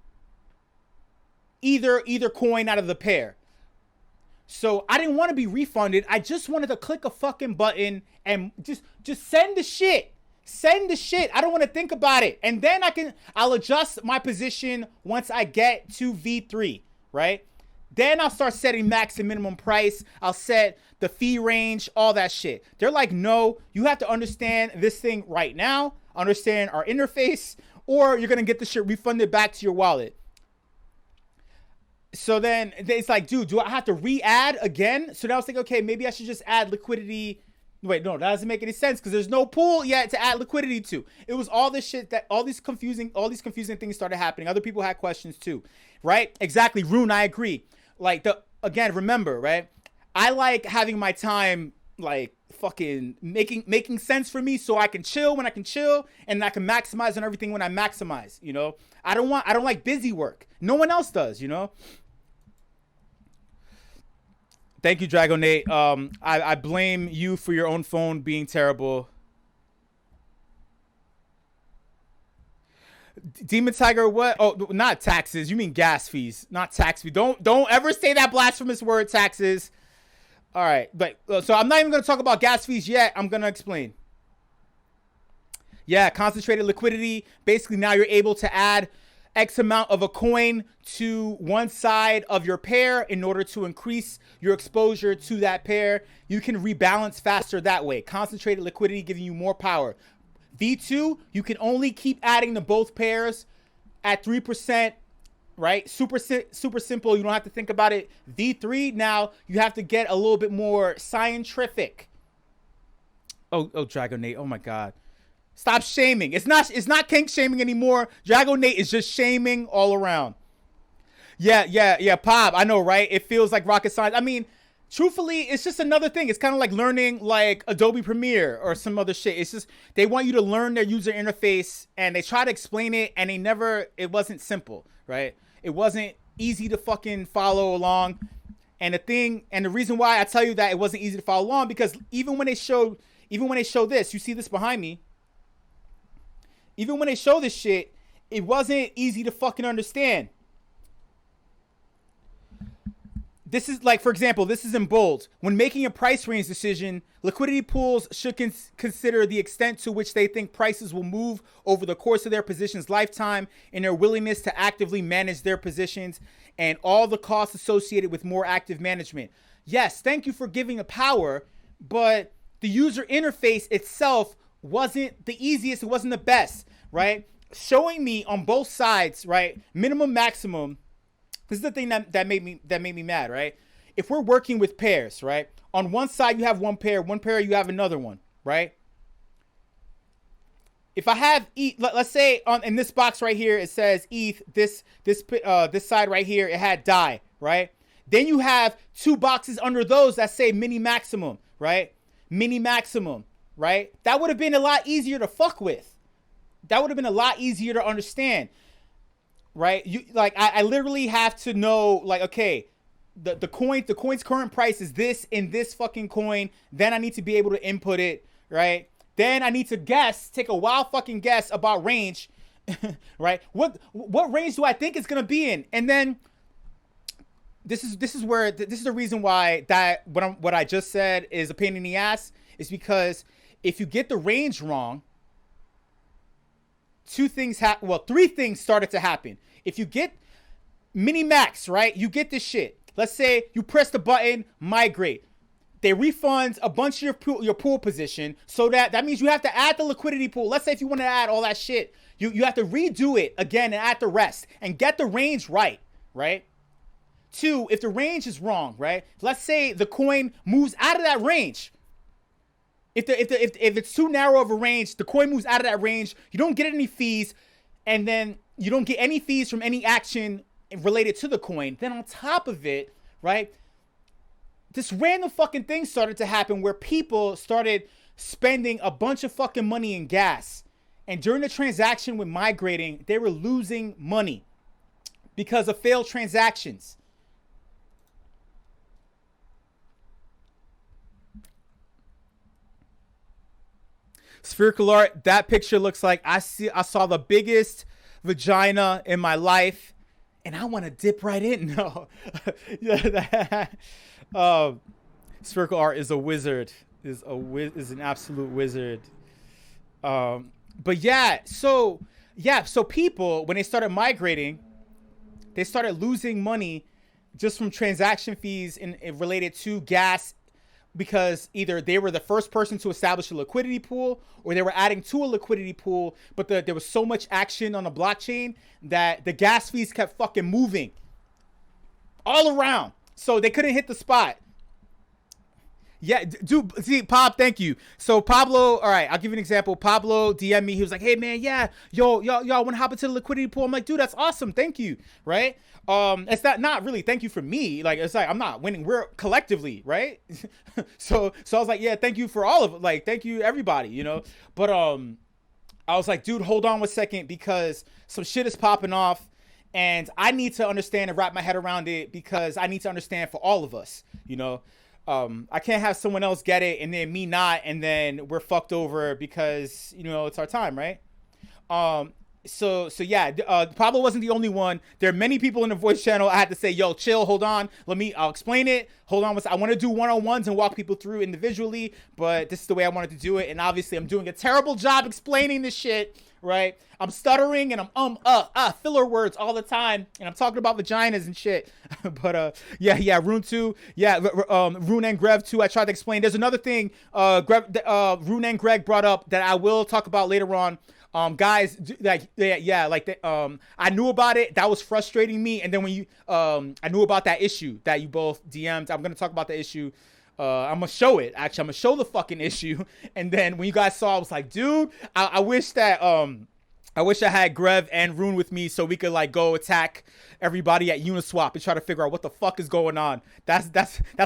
either coin out of the pair. So I didn't want to be refunded. I just wanted to click a fucking button and just send the shit. Send the shit. I don't want to think about it. And then I'll adjust my position once I get to V3, right? Then I'll start setting max and minimum price. I'll set the fee range, all that shit. They're like, no, you have to understand this thing right now, understand our interface, or you're going to get the shit refunded back to your wallet. So then it's like, dude, do I have to re-add again? So now I was thinking, okay, maybe I should just add liquidity. Wait, no, that doesn't make any sense because there's no pool yet to add liquidity to. It was all this shit that all these confusing things started happening. Other people had questions too, right? Exactly, Rune, I agree. Like again, remember, right? I like having my time like fucking making sense for me so I can chill when I can chill and I can maximize on everything when I maximize, you know? I don't like busy work. No one else does, you know? Thank you, Dragonate. I blame you for your own phone being terrible. Demon Tiger, what? Oh, not taxes. You mean gas fees, not tax fee. Don't ever say that blasphemous word, taxes. All right, but so I'm not even going to talk about gas fees yet. I'm going to explain. Yeah, concentrated liquidity. Basically, now you're able to add X amount of a coin to one side of your pair in order to increase your exposure to that pair. You can rebalance faster that way. Concentrated liquidity giving you more power. V2, you can only keep adding to both pairs at 3%, right? Super simple. You don't have to think about it. V3, now you have to get a little bit more scientific. Oh, Dragonate. Oh my God. Stop shaming. It's not kink shaming anymore. Dragonate is just shaming all around. Yeah, Pop. I know, right? It feels like rocket science. I mean, truthfully, it's just another thing. It's kind of like learning like Adobe Premiere or some other shit. It's just they want you to learn their user interface and they try to explain it and it wasn't simple, right? It wasn't easy to fucking follow along. And the reason why I tell you that it wasn't easy to follow along because even when they show this, you see this behind me. Even when they show this shit, it wasn't easy to fucking understand. this is like, for example, this is in bold. When making a price range decision, liquidity pools should consider the extent to which they think prices will move over the course of their position's lifetime and their willingness to actively manage their positions and all the costs associated with more active management. Yes, thank you for giving a power, but the user interface itself wasn't the easiest. It wasn't the best, right? Showing me on both sides, right? Minimum, maximum. This is the thing that made me mad, right? If we're working with pairs, right? On one side you have one pair you have another one, right? If I have ETH, let's say in this box right here it says ETH, this side right here it had DAI, right? Then you have two boxes under those that say mini maximum, right? Mini maximum, right? That would have been a lot easier to fuck with. That would have been a lot easier to understand. Right? You like I literally have to know, like, okay, the coin's current price is this in this fucking coin. Then I need to be able to input it, right? Then I need to take a wild fucking guess about range, right? What range do I think it's gonna be in? And then this is the reason why that what I just said is a pain in the ass, is because if you get the range wrong, three things started to happen. If you get mini max, right, you get this shit. Let's say you press the button, migrate. They refund a bunch of your pool position, so that means you have to add the liquidity pool. Let's say if you want to add all that shit, you have to redo it again and add the rest and get the range right? Two, if the range is wrong, right? Let's say the coin moves out of that range. If it's too narrow of a range, the coin moves out of that range, you don't get any fees, and then you don't get any fees from any action related to the coin. Then on top of it, right, this random fucking thing started to happen where people started spending a bunch of fucking money in gas. And during the transaction with migrating, they were losing money because of failed transactions. Spherical art, that picture looks like I saw the biggest vagina in my life, and I want to dip right in. No. Spherical art is a wizard, is an absolute wizard. But yeah, so people, when they started migrating, they started losing money just from transaction fees in related to gas, because either they were the first person to establish a liquidity pool, or they were adding to a liquidity pool, but there was so much action on the blockchain that the gas fees kept fucking moving all around, so they couldn't hit the spot. Yeah, dude, see, Pop, thank you. So Pablo, all right, I'll give you an example. Pablo DM'd me. He was like, hey, man, yeah, y'all want to hop into the liquidity pool? I'm like, dude, that's awesome. Thank you, right? It's not really thank you for me. Like, it's like, I'm not winning. We're collectively, right? so I was like, yeah, thank you for all of it. Like, thank you, everybody, you know? But I was like, dude, hold on 1 second, because some shit is popping off, and I need to understand and wrap my head around it, because I need to understand for all of us, you know? I can't have someone else get it and then me not, and then we're fucked over because, you know, it's our time, right? So yeah, Pablo wasn't the only one. There are many people in the voice channel. I had to say, yo, chill, hold on. I'll explain it. Hold on. I want to do one-on-ones and walk people through individually, but this is the way I wanted to do it. And obviously I'm doing a terrible job explaining this shit, right? I'm stuttering and I'm filler words all the time, and I'm talking about vaginas and shit. But yeah, Rune 2, yeah, Rune and Grev 2, I tried to explain. There's another thing Rune and Greg brought up that I will talk about later on. Guys, like, I knew about it. That was frustrating me. And then when I knew about that issue that you both DM'd, I'm going to talk about the issue. I'm going to show it. Actually, I'm going to show the fucking issue. And then when you guys saw, I was like, dude, I wish that, I wish I had Grev and Rune with me so we could like go attack everybody at Uniswap and try to figure out what the fuck is going on. That's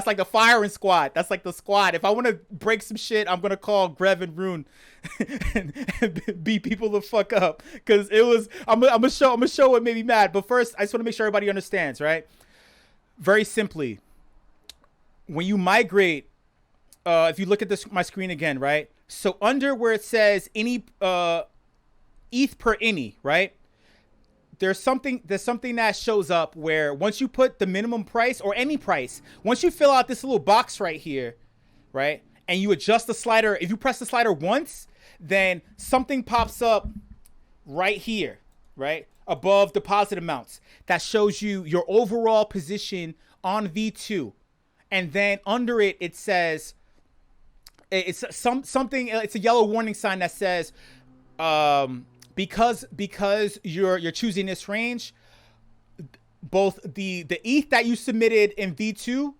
like the firing squad. That's like the squad. If I want to break some shit, I'm gonna call Grev and Rune and beat people the fuck up. Cause it was I'm gonna show what made me mad. But first, I just want to make sure everybody understands, right? Very simply, when you migrate, if you look at my screen again, right? So under where it says any ETH per any, right? there's something that shows up where once you put the minimum price or any price, once you fill out this little box right here, right, and you adjust the slider, if you press the slider once, then something pops up right here, right, above deposit amounts that shows you your overall position on V2, and then under it, it says it's something. It's a yellow warning sign that says, because you're choosing this range, both the ETH that you submitted in V2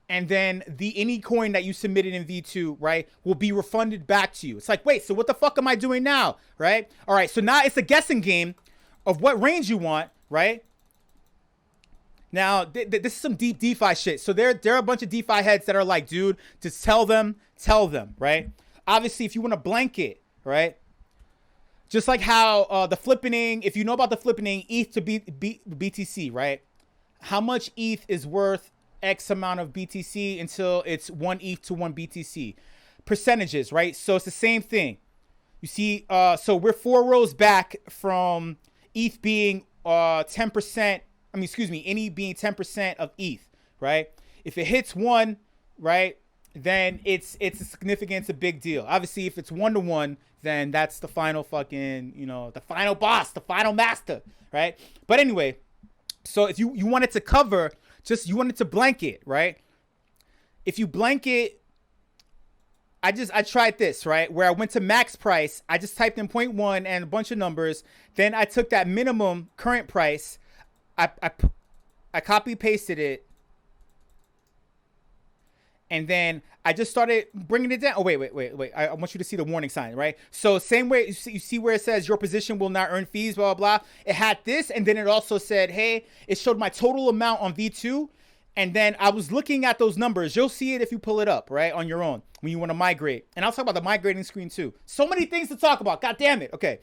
and then any coin that you submitted in V2, right, will be refunded back to you. It's like, wait, so what the fuck am I doing now, right? All right, so now it's a guessing game of what range you want, right? Now, this is some deep DeFi shit. So there are a bunch of DeFi heads that are like, dude, just tell them, right? Obviously, if you want to blanket, right? Just like how the flippening, if you know about the flippening, ETH to BTC, right? How much ETH is worth X amount of BTC until it's 1 ETH to 1 BTC. Percentages, right? So it's the same thing. You see, so we're 4 rows back from ETH being 10%. I mean, excuse me, any being 10% of ETH, right? If it hits 1, right, then it's a significant, it's a big deal. Obviously, if it's 1-to-1, then that's the final fucking, the final boss, the final master, right? But anyway, so if you want it to cover, you want it to blanket, right? If you blanket, I tried this, right? Where I went to max price, I just typed in 0.1 and a bunch of numbers. Then I took that minimum current price, I copy pasted it, and then I just started bringing it down. Oh, wait. I want you to see the warning sign, right? So same way, you see where it says your position will not earn fees, blah, blah, blah. It had this, and then it also said, hey, it showed my total amount on V2, and then I was looking at those numbers. You'll see it if you pull it up, right, on your own when you want to migrate. And I'll talk about the migrating screen too. So many things to talk about. God damn it. Okay.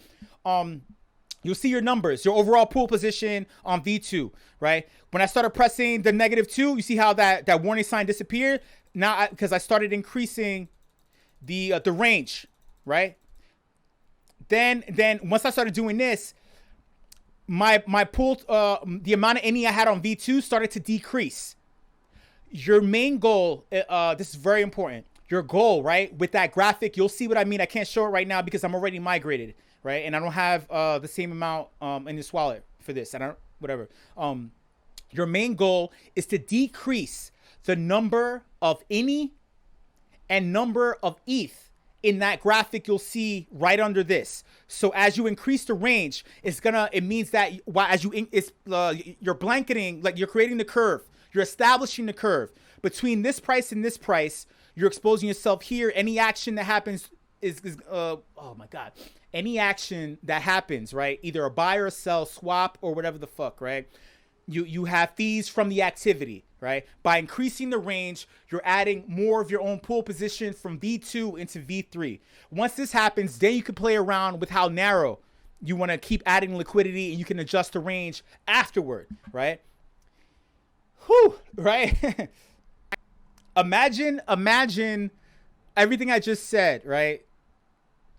You'll see your numbers, your overall pool position on V2, right? When I started pressing the -2, you see how that warning sign disappeared? Now, because I started increasing the range, right? Then once I started doing this, my pool, the amount of any I had on V2 started to decrease. Your main goal, this is very important. Your goal, right? With that graphic, you'll see what I mean. I can't show it right now because I'm already migrated, right? And I don't have the same amount in this wallet for this. Whatever. Your main goal is to decrease the number of any and number of ETH in that graphic you'll see right under this. So as you increase the range, it means that you're blanketing, like you're creating the curve. You're establishing the curve between this price and this price. You're exposing yourself here. Any action that happens is oh my God. Any action that happens, right? Either a buy or a sell, swap, or whatever the fuck, right? You have fees from the activity, right? By increasing the range, you're adding more of your own pool position from V2 into V3. Once this happens, then you can play around with how narrow you want to keep adding liquidity, and you can adjust the range afterward, right? Whew, right? Imagine everything I just said, right?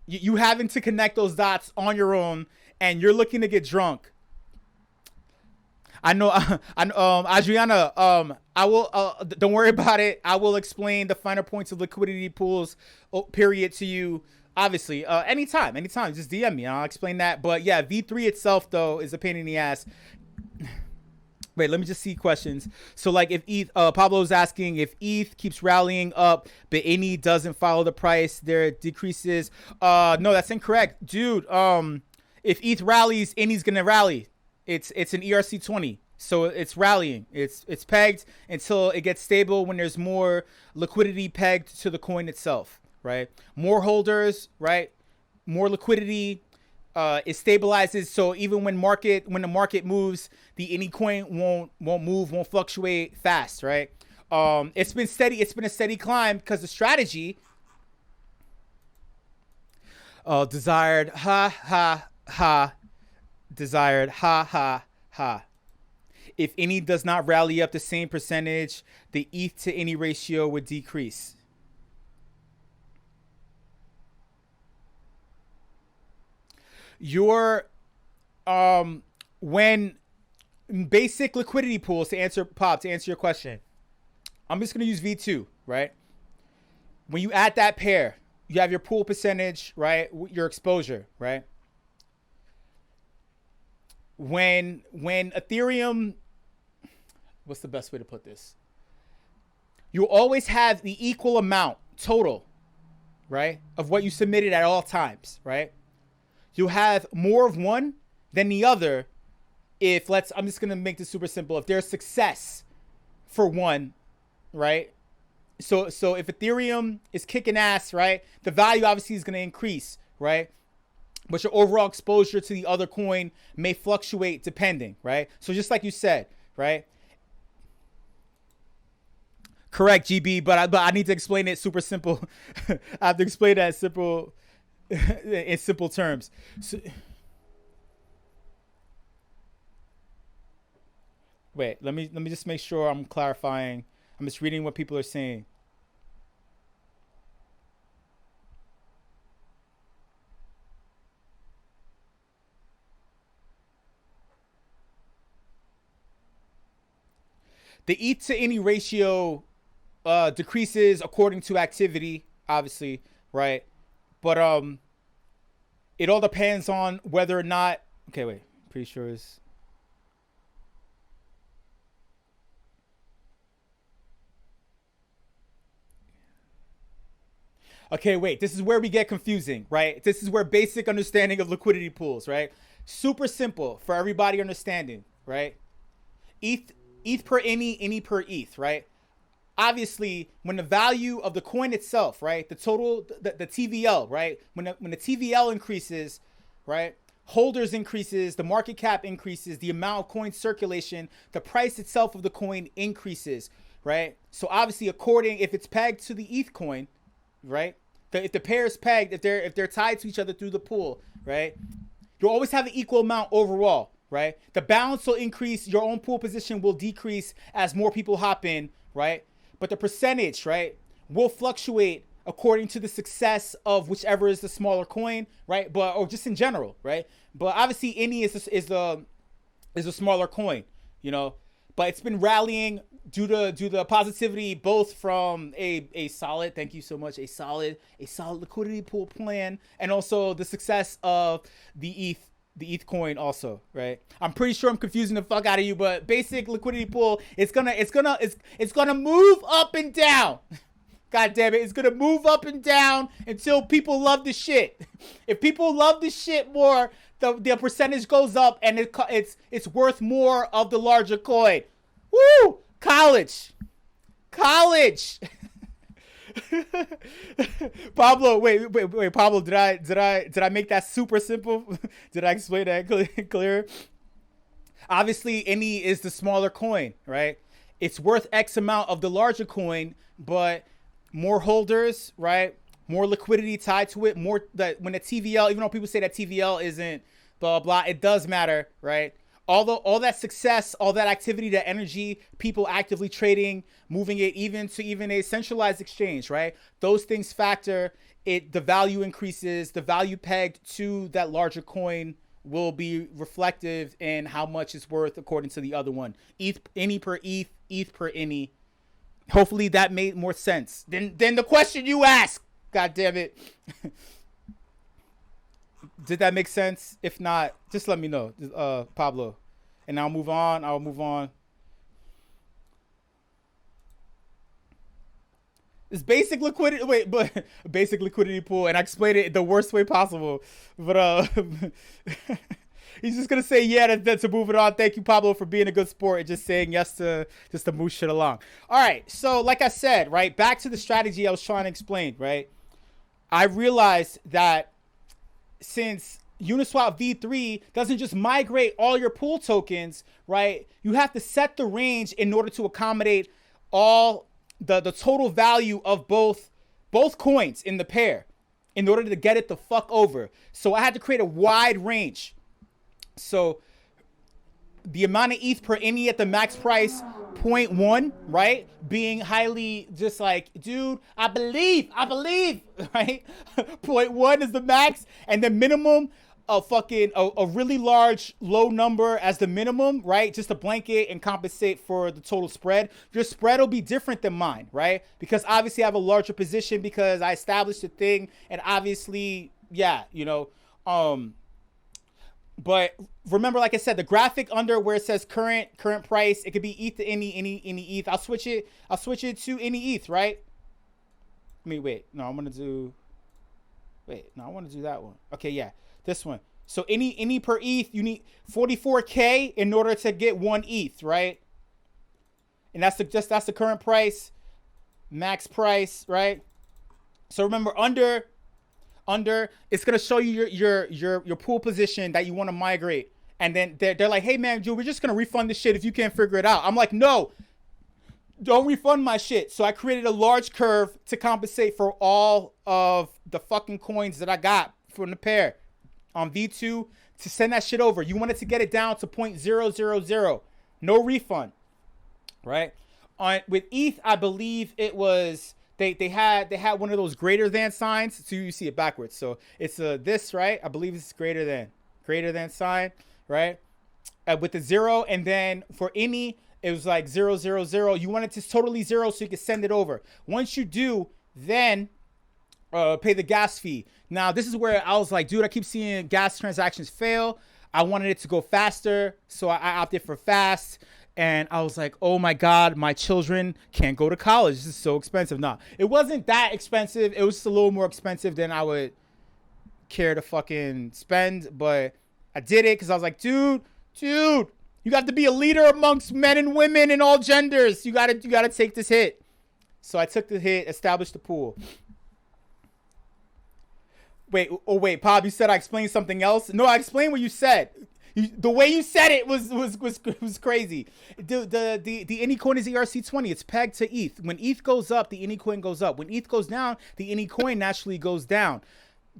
You having to connect those dots on your own, and you're looking to get drunk. I know, Adriana, I will, don't worry about it. I will explain the finer points of liquidity pools, period, to you, obviously, anytime, just DM me, and I'll explain that. But yeah, V3 itself, though, is a pain in the ass. Wait, let me just see questions. So, like, if ETH, Pablo's asking if ETH keeps rallying up, but any doesn't follow the price, there decreases. No, that's incorrect, dude. If ETH rallies, any's gonna rally. It's an ERC20, so it's rallying. It's pegged until it gets stable when there's more liquidity pegged to the coin itself, right? More holders, right? More liquidity. It stabilizes, so even when the market moves, the any coin won't fluctuate fast, right? It's been steady. It's been a steady climb because the strategy. Desired desired ha. If any does not rally up the same percentage, the ETH to any ratio would decrease. Your when basic liquidity pools, to answer your question, I'm just gonna use V2, right? When you add that pair, you have your pool percentage, right? Your exposure, right? When Ethereum, what's the best way to put this? You always have the equal amount total, right, of what you submitted at all times, right? You have more of one than the other. If I'm just gonna make this super simple. If there's success for one, right? So if Ethereum is kicking ass, right, the value obviously is gonna increase, right? But your overall exposure to the other coin may fluctuate depending, right? So just like you said, right? Correct, GB, but I need to explain it super simple. I have to explain that in simple terms. So, wait, let me just make sure I'm clarifying. I'm just reading what people are saying. The ETH to any ratio decreases according to activity, obviously, right? But it all depends on whether or not. Okay, wait. Pretty sure it's. Okay, wait. This is where we get confusing, right? This is where basic understanding of liquidity pools, right? Super simple for everybody understanding, right? ETH per any per ETH, right? Obviously, when the value of the coin itself, right, the total, the TVL, right, when the TVL increases, right, holders increases, the market cap increases, the amount of coin circulation, the price itself of the coin increases, right? So obviously, if it's pegged to the ETH coin, right, if the pair is pegged, if they're tied to each other through the pool, right, you'll always have an equal amount overall, right? The balance will increase, your own pool position will decrease as more people hop in, right? But the percentage, right, will fluctuate according to the success of whichever is the smaller coin, right? Or just in general, right? But obviously, any is a smaller coin, you know. But it's been rallying due to positivity, both from a solid, thank you so much, a solid liquidity pool plan, and also the success of the ETH coin also, right? I'm pretty sure I'm confusing the fuck out of you, but basic liquidity pool, it's gonna move up and down. God damn it, it's gonna move up and down until people love the shit. If people love the shit more, the percentage goes up and it's worth more of the larger coin. Woo! College. Pablo, wait, Pablo, did I make that super simple? Did I explain that clear? Obviously, any is the smaller coin, right? It's worth X amount of the larger coin, but more holders, right? More liquidity tied to it. More that when the TVL, even though people say that TVL isn't blah blah, it does matter, right? All that success, all that activity, that energy, people actively trading, moving it even a centralized exchange, right? Those things factor it. The value increases. The value pegged to that larger coin will be reflective in how much it's worth according to the other one. ETH any per ETH, ETH per any. Hopefully that made more sense than the question you asked. God damn it. Did that make sense? If not, just let me know, Pablo, and I'll move on. It's basic liquidity. But basic liquidity pool, and I explained it the worst way possible. But he's just gonna say yeah to move it on. Thank you, Pablo, for being a good sport and just saying yes to move shit along. All right, so like I said, right, back to the strategy I was trying to explain. Right, I realized that since Uniswap V3 doesn't just migrate all your pool tokens, right? You have to set the range in order to accommodate all the total value of both coins in the pair in order to get it the fuck over. So I had to create a wide range. So the amount of ETH per any at the max price 0.1, right? Being highly just like, dude, I believe, right? 0.1 is the max, and the minimum a really large low number as the minimum, right? Just to blanket and compensate for the total spread. Your spread will be different than mine, right? Because obviously I have a larger position because I established a thing, and obviously, yeah, you know, but remember, like I said, the graphic under where it says current price, it could be ETH to any ETH. I'll switch it to any ETH, right? I mean, wait, no, I want to do that one. Okay, yeah. This one. So any per ETH, you need 44K in order to get 1 ETH, right? And that's the current price, max price, right? So remember, under it's gonna show you your pool position that you want to migrate, and then they're like, hey man, dude, we're just gonna refund this shit if you can't figure it out. I'm like, no, don't refund my shit. So I created a large curve to compensate for all of the fucking coins that I got from the pair on V2 to send that shit over. You wanted to get it down to 0.000, no refund, right? With ETH, I believe it was they had one of those greater than signs, so you see it backwards. So it's this, right? I believe it's greater than sign, right? With the 0, and then for any, it was like 000. You want it to totally 0 so you can send it over. Once you do, then pay the gas fee. Now, this is where I was like, dude, I keep seeing gas transactions fail. I wanted it to go faster, so I opted for fast. And I was like, oh my God, my children can't go to college. This is so expensive. Nah, it wasn't that expensive. It was just a little more expensive than I would care to fucking spend. But I did it because I was like, dude, you got to be a leader amongst men and women and all genders. You gotta take this hit. So I took the hit, established the pool. Wait, Pop, you said I explained something else? No, I explained what you said. The way you said it was crazy. The Inicoin is ERC20. It's pegged to ETH. When ETH goes up, the Inicoin goes up. When ETH goes down, the Inicoin naturally goes down.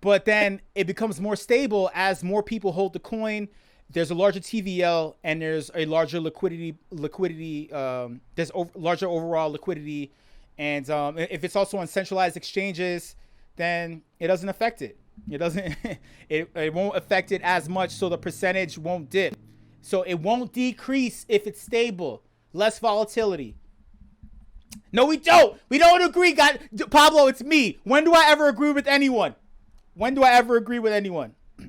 But then it becomes more stable as more people hold the coin. There's a larger TVL and there's a larger liquidity. There's larger overall liquidity, and if it's also on centralized exchanges, then it doesn't affect it. It doesn't. It won't affect it as much, so the percentage won't dip. So it won't decrease if it's stable. Less volatility. No, we don't. We don't agree, God. Pablo, it's me. When do I ever agree with anyone?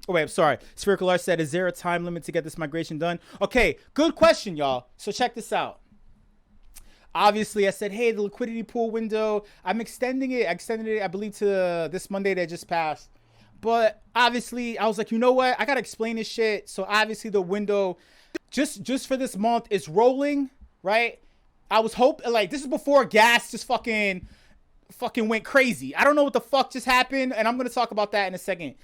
Oh, wait, I'm sorry. Spherical Art said, is there a time limit to get this migration done? Okay, good question, y'all. So check this out. Obviously, I said, hey, the liquidity pool window, I'm extending it. I extended it, I believe, to this Monday that just passed. But obviously, I was like, you know what? I got to explain this shit. So obviously, the window, just for this month, is rolling, right? I was hoping, like, this is before gas just fucking went crazy. I don't know what the fuck just happened, and I'm going to talk about that in a second.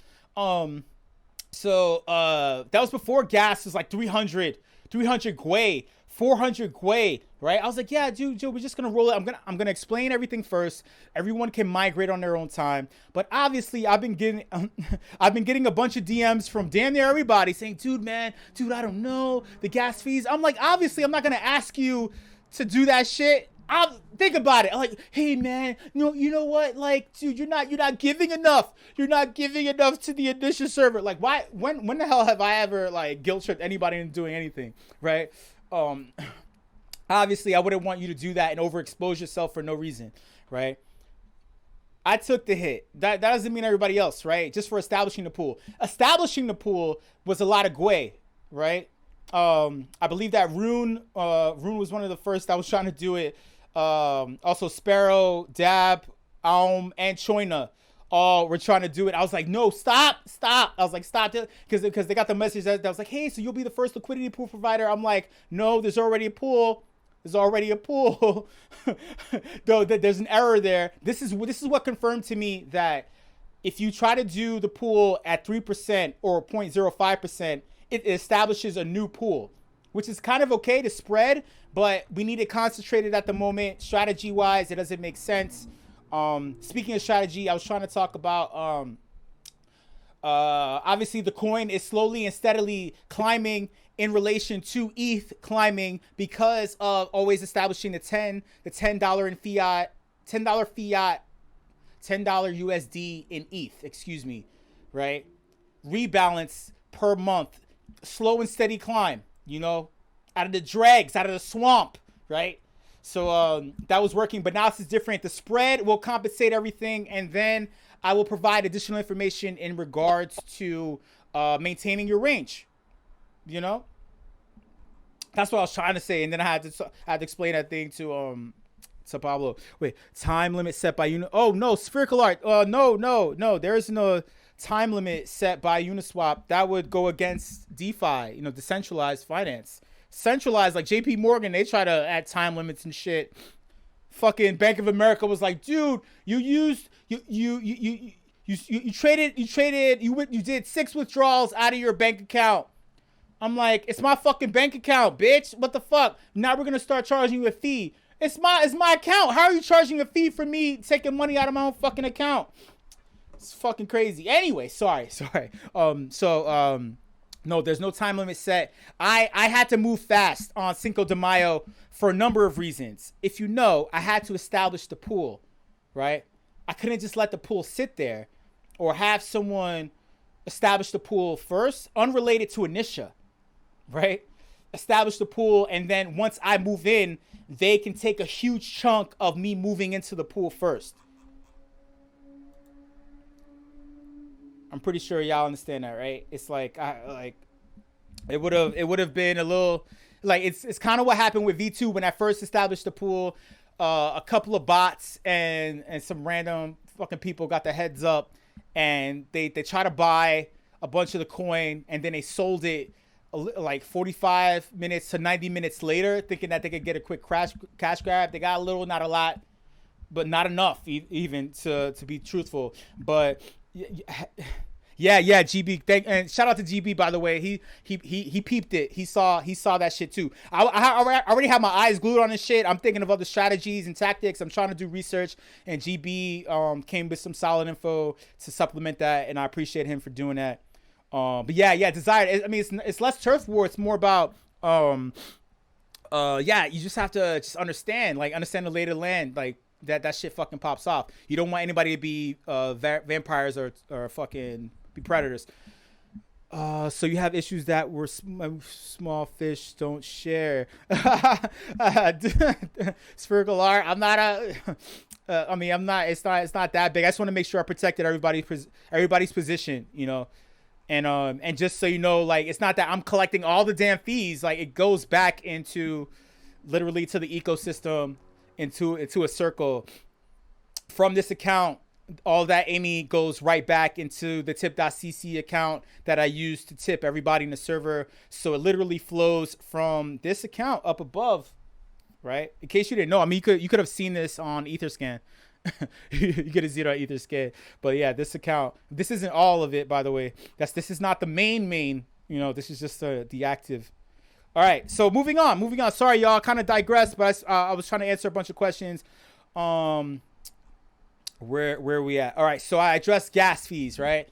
So that was before gas was like 300 Gwei, 400 Gwei, right? I was like, yeah, dude, we're just gonna roll it. I'm gonna explain everything first. Everyone can migrate on their own time. But obviously, I've been getting a bunch of DMs from damn near everybody saying, dude, I don't know the gas fees. I'm like, obviously, I'm not gonna ask you to do that shit. I'll think about it. I'm like, hey man, you know what? Like, dude, you're not giving enough. You're not giving enough to the initial server. Like, why? When the hell have I ever like guilt tripped anybody into doing anything, right? Obviously, I wouldn't want you to do that and overexpose yourself for no reason, right? I took the hit. That doesn't mean everybody else, right? Just for establishing the pool. Establishing the pool was a lot of Gwei, right? I believe that Rune was one of the first that was trying to do it. Also Sparrow, Dab, Aum, and Choina all were trying to do it. I was like, no, stop. I was like, stop it. Because they got the message that was like, hey, so you'll be the first liquidity pool provider. I'm like, no, there's already a pool. Though there's an error there. This is what confirmed to me that if you try to do the pool at 3% or 0.05%, it establishes a new pool, which is kind of okay to spread, but we need it concentrated at the moment. Strategy wise, it doesn't make sense. Speaking of strategy, I was trying to talk about, obviously the coin is slowly and steadily climbing in relation to ETH climbing because of always establishing the $10 in fiat, $10 USD in ETH, excuse me, right? rebalance per month, slow and steady climb, you know, out of the dregs, out of the swamp, right? So that was working, but now this is different. The spread will compensate everything, and then I will provide additional information in regards to maintaining your range. You know, that's what I was trying to say, and then I had to explain that thing to Pablo. Wait, time limit set by Oh no, spherical art. No. There is no time limit set by Uniswap. That would go against DeFi. You know, decentralized finance. Centralized, like JP Morgan, they try to add time limits and shit. Fucking Bank of America was like, dude, you did 6 withdrawals out of your bank account. I'm like, it's my fucking bank account, bitch. What the fuck? Now we're gonna start charging you a fee. It's my account. How are you charging a fee for me taking money out of my own fucking account? It's fucking crazy. Anyway, sorry. No, there's no time limit set. I had to move fast on Cinco de Mayo for a number of reasons. If you know, I had to establish the pool, right? I couldn't just let the pool sit there or have someone establish the pool first, unrelated to Initia, right? Establish the pool, and then once I move in, they can take a huge chunk of me moving into the pool first. I'm pretty sure y'all understand that, right? It's like it would have been a little like it's kind of what happened with V2 when I first established the pool. A couple of bots and some random fucking people got their heads up, and they try to buy a bunch of the coin, and then they sold it like 45 minutes to 90 minutes later, thinking that they could get a quick cash grab. They got a little, not a lot, but not enough even to be truthful. But yeah, GB. And shout out to GB, by the way. He peeped it. He saw that shit too. I already have my eyes glued on this shit. I'm thinking of other strategies and tactics. I'm trying to do research, and GB came with some solid info to supplement that, and I appreciate him for doing that. But yeah, desired. I mean, it's less turf war. It's more about you just have to just understand the lay of the land, like. That shit fucking pops off. You don't want anybody to be vampires or fucking be predators. So you have issues that were small fish don't share. Spherical art. I'm not I'm not. It's not that big. I just want to make sure I protected everybody's position. You know, and just so you know, like it's not that I'm collecting all the damn fees. Like it goes back into literally to the ecosystem. Into a circle from this account. All that Amy goes right back into the tip.cc account that I use to tip everybody in the server. So it literally flows from this account up above, right? In case you didn't know, I mean, you could have seen this on Etherscan. You could have seen it on Etherscan. But yeah, this account, this isn't all of it, by the way. This is not the main, you know, this is just the active. All right, so moving on. Sorry, y'all, kind of digressed, but I was trying to answer a bunch of questions. Where are we at? All right, so I addressed gas fees, right?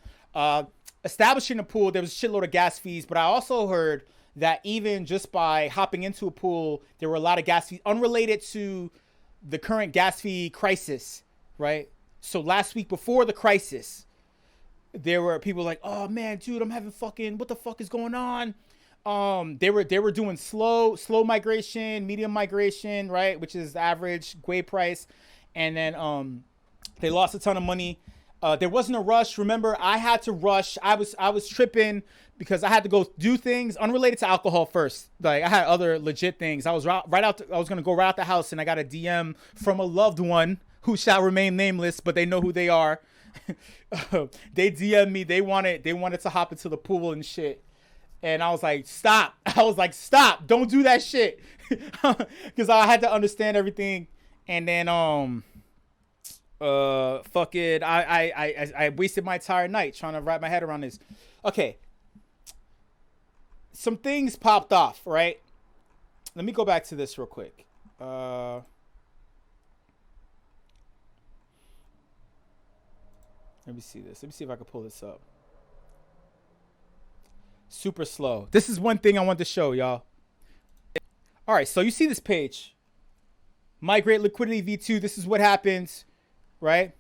Establishing a pool, there was a shitload of gas fees, but I also heard that even just by hopping into a pool, there were a lot of gas fees unrelated to the current gas fee crisis, right? So last week before the crisis, there were people like, oh man, dude, I'm having fucking, what the fuck is going on? They were doing slow migration, medium migration, right, which is the average GUI price, and then they lost a ton of money. There wasn't a rush. Remember, I had to rush. I was tripping because I had to go do things unrelated to alcohol first. Like I had other legit things. I was I was gonna go right out the house, and I got a DM from a loved one who shall remain nameless, but they know who they are. They DM'd me. They wanted to hop into the pool and shit. And I was like, stop. Don't do that shit. Because I had to understand everything. And then, fuck it. I wasted my entire night trying to wrap my head around this. Okay. Some things popped off, right? Let me go back to this real quick. Let me see this. Let me see if I can pull this up. Super slow. This is one thing I want to show y'all. All right, so you see this page. Migrate liquidity V2. This is what happens, right?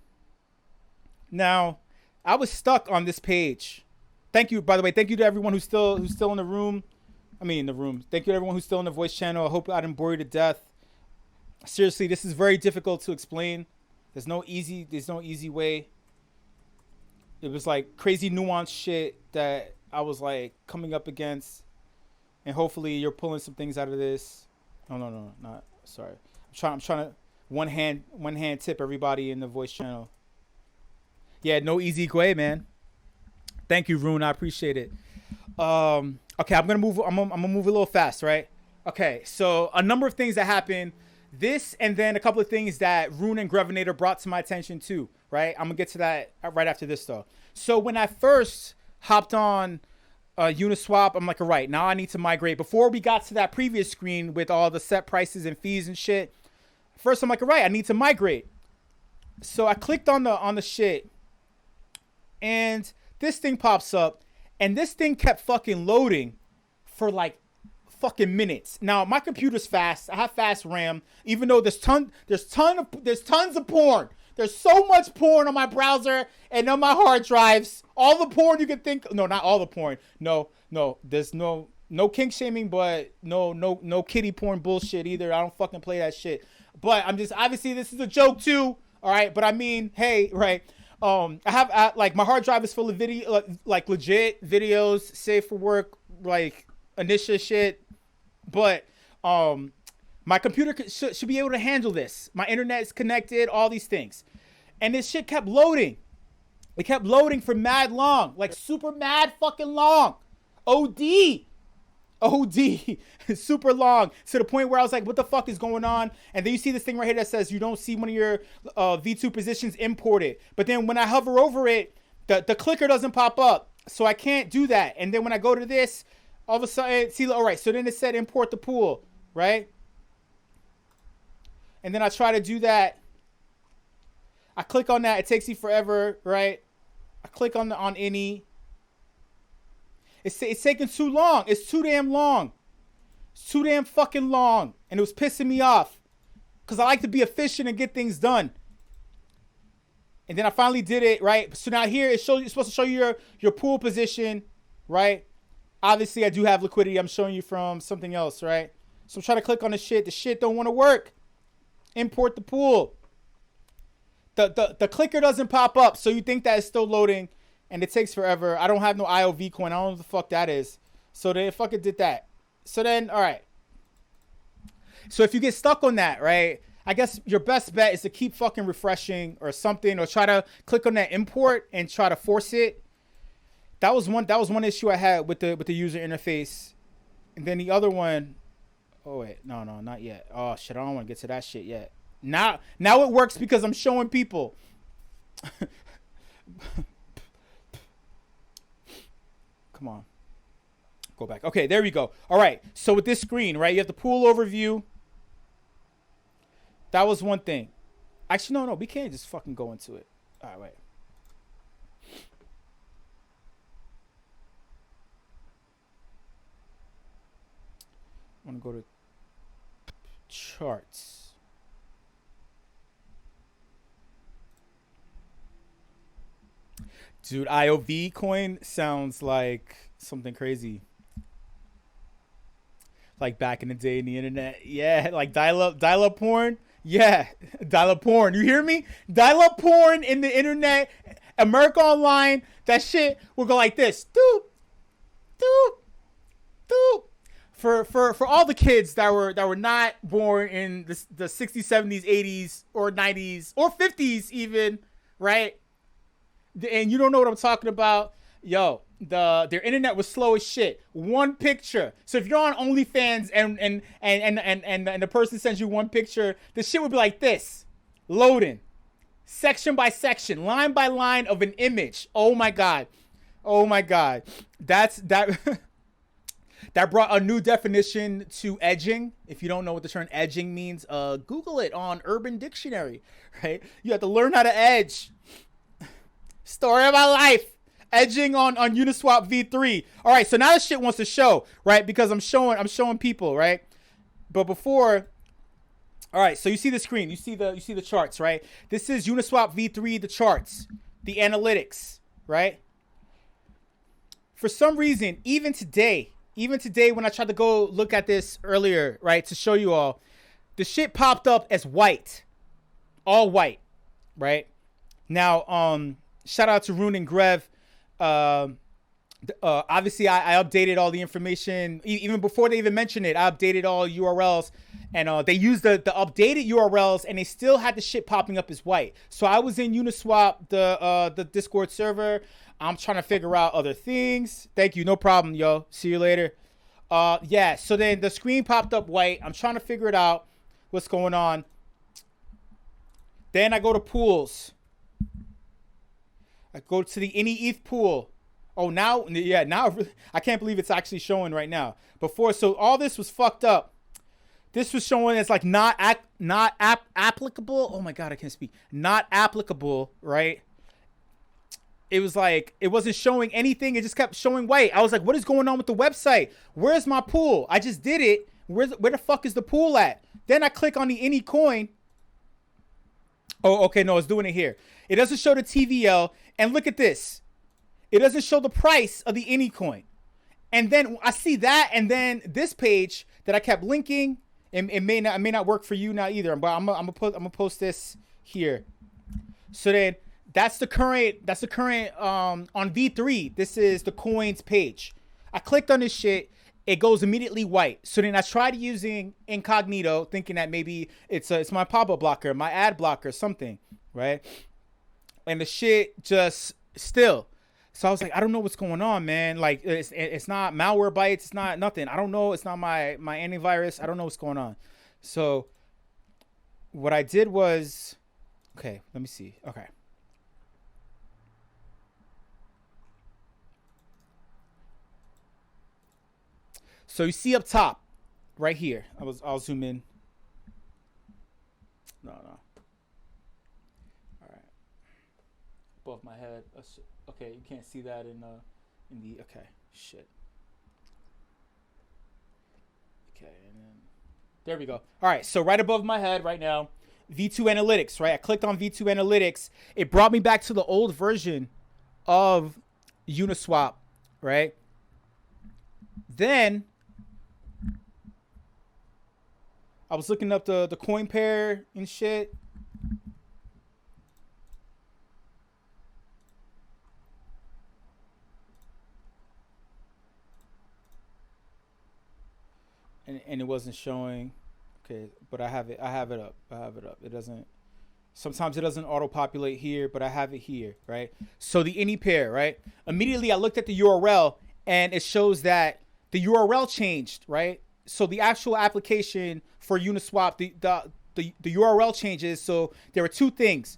Now, I was stuck on this page Thank you, by the way. Thank you to everyone who's still in the room. I mean, in the room. Thank you to everyone who's still in the voice channel. I hope I didn't bore you to death. Seriously, this is very difficult to explain. There's no easy way. It was like crazy nuanced shit that I was like coming up against, and hopefully you're pulling some things out of this. No, not sorry. I'm trying to one hand tip everybody in the voice channel. Yeah, no easy way, man. Thank you, Rune. I appreciate it. Okay, I'm gonna move a little fast, right? Okay, so a number of things that happened. This and then a couple of things that Rune and Grevinator brought to my attention too, right? I'm gonna get to that right after this though. So when I first hopped on Uniswap, I'm like, all right, now I need to migrate. Before we got to that previous screen with all the set prices and fees and shit, first I'm like, all right, I need to migrate. So I clicked on the shit, and this thing pops up, and this thing kept fucking loading for like fucking minutes. Now my computer's fast. I have fast RAM, even though there's tons of porn. There's so much porn on my browser and on my hard drives. All the porn you can think. No, not all the porn. No. There's no kink shaming, but no kitty porn bullshit either. I don't fucking play that shit. But I'm just, obviously this is a joke too. All right, but I mean, hey, right. I have like my hard drive is full of video, like legit videos, safe for work, like Initia shit. But my computer should be able to handle this. My internet is connected, all these things. And this shit kept loading. It kept loading for mad long, like super mad fucking long. OD, super long, to the point where I was like, what the fuck is going on? And then you see this thing right here that says you don't see one of your V2 positions imported. But then when I hover over it, the clicker doesn't pop up. So I can't do that. And then when I go to this, all of a sudden, see, all right, so then it said import the pool, right? And then I try to do that. I click on that. It takes you forever, right? I click on Ini. It's taking too long. It's too damn long. It's too damn fucking long. And it was pissing me off, because I like to be efficient and get things done. And then I finally did it, right? So now here it's supposed to show you your pool position, right? Obviously, I do have liquidity. I'm showing you from something else, right? So I'm trying to click on the shit. The shit don't want to work. Import the pool. The clicker doesn't pop up, so you think that it's still loading, and it takes forever. I don't have no IOV coin. I don't know what the fuck that is. So they fucking did that. So then, all right. So if you get stuck on that, right, I guess your best bet is to keep fucking refreshing or something, or try to click on that import and try to force it. That was one issue I had with the user interface. And then the other one, oh wait, no, not yet. Oh shit, I don't want to get to that shit yet. Now it works because I'm showing people. Come on. Go back. Okay, there we go. All right. So with this screen, right, you have the pool overview. That was one thing. Actually, no, we can't just fucking go into it. All right, wait. I want to go to charts. Dude, IOV coin sounds like something crazy. Like back in the day in the internet. Yeah, like dial-up porn. Yeah, dial-up porn. You hear me? Dial-up porn in the internet. America Online. That shit will go like this. Doop, doop, doop. For all the kids that were not born in the 60s, 70s, 80s, or 90s, or 50s even, right? And you don't know what I'm talking about. Yo, their internet was slow as shit. One picture. So if you're on OnlyFans and the person sends you one picture, the shit would be like this. Loading. Section by section. Line by line of an image. Oh my God. Oh my God. That brought a new definition to edging. If you don't know what the term edging means, Google it on Urban Dictionary, right? You have to learn how to edge. Story of my life. Edging on Uniswap V3. All right, so now this shit wants to show, right? Because I'm showing people, right? But before, all right, so you see the screen, you see the charts, right? This is Uniswap V3, the charts, the analytics, right? for some reason, even today when I tried to go look at this earlier, right, to show you all, the shit popped up as white, all white, right? Now, shout out to Rune and Grev. Obviously, I updated all the information even before they even mentioned it. I updated all URLs, and they used the updated URLs, and they still had the shit popping up as white. So I was in Uniswap, the Discord server. I'm trying to figure out other things. Thank you, no problem, yo. See you later. Yeah. So then the screen popped up white. I'm trying to figure it out. What's going on? Then I go to pools. I go to the ETH pool. Oh, now, yeah, now I can't believe it's actually showing right now. Before, so all this was fucked up. This was showing as like not applicable. Oh my God, I can't speak. Not applicable, right? It was like, it wasn't showing anything. It just kept showing white. I was like, what is going on with the website? Where's my pool? I just did it. Where the fuck is the pool at? Then I click on the any coin. Oh, okay, no, it's doing it here. It doesn't show the TVL. And look at this. It doesn't show the price of the any coin. And then I see that, and then this page that I kept linking, it may not work for you now either, but I'm gonna post this here. So then that's the current on V3. This is the coins page. I clicked on this shit. It goes immediately white. So then I tried using incognito, thinking that maybe it's my pop-up blocker, my ad blocker, something, right? And the shit just still. So I was like, I don't know what's going on, man. Like, it's not malware bytes. It's not nothing. I don't know. It's not my antivirus. I don't know what's going on. So what I did was, okay, let me see. Okay. So you see up top, right here. I'll zoom in. No. All right. Above my head. Okay, you can't see that in the. Okay, shit. Okay, and then there we go. All right, so right above my head right now, V2 Analytics. Right, I clicked on V2 Analytics. It brought me back to the old version of Uniswap. Right. Then I was looking up the coin pair and shit. And it wasn't showing. Okay, but I have it up. It doesn't, sometimes it doesn't auto populate here, but I have it here, right? So the any pair, right? Immediately I looked at the URL and it shows that the URL changed, right? So the actual application for Uniswap, the URL changes. So there were two things.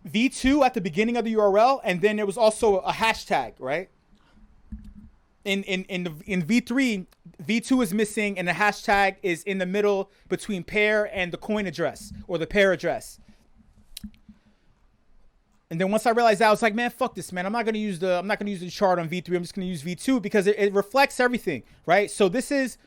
V2 at the beginning of the URL, and then there was also a hashtag, right? In V3, V2 is missing, and the hashtag is in the middle between pair and the coin address or the pair address. And then once I realized that, I was like, man, fuck this, man. I'm not gonna use the chart on V3. I'm just gonna use V2 because it reflects everything, right? So this is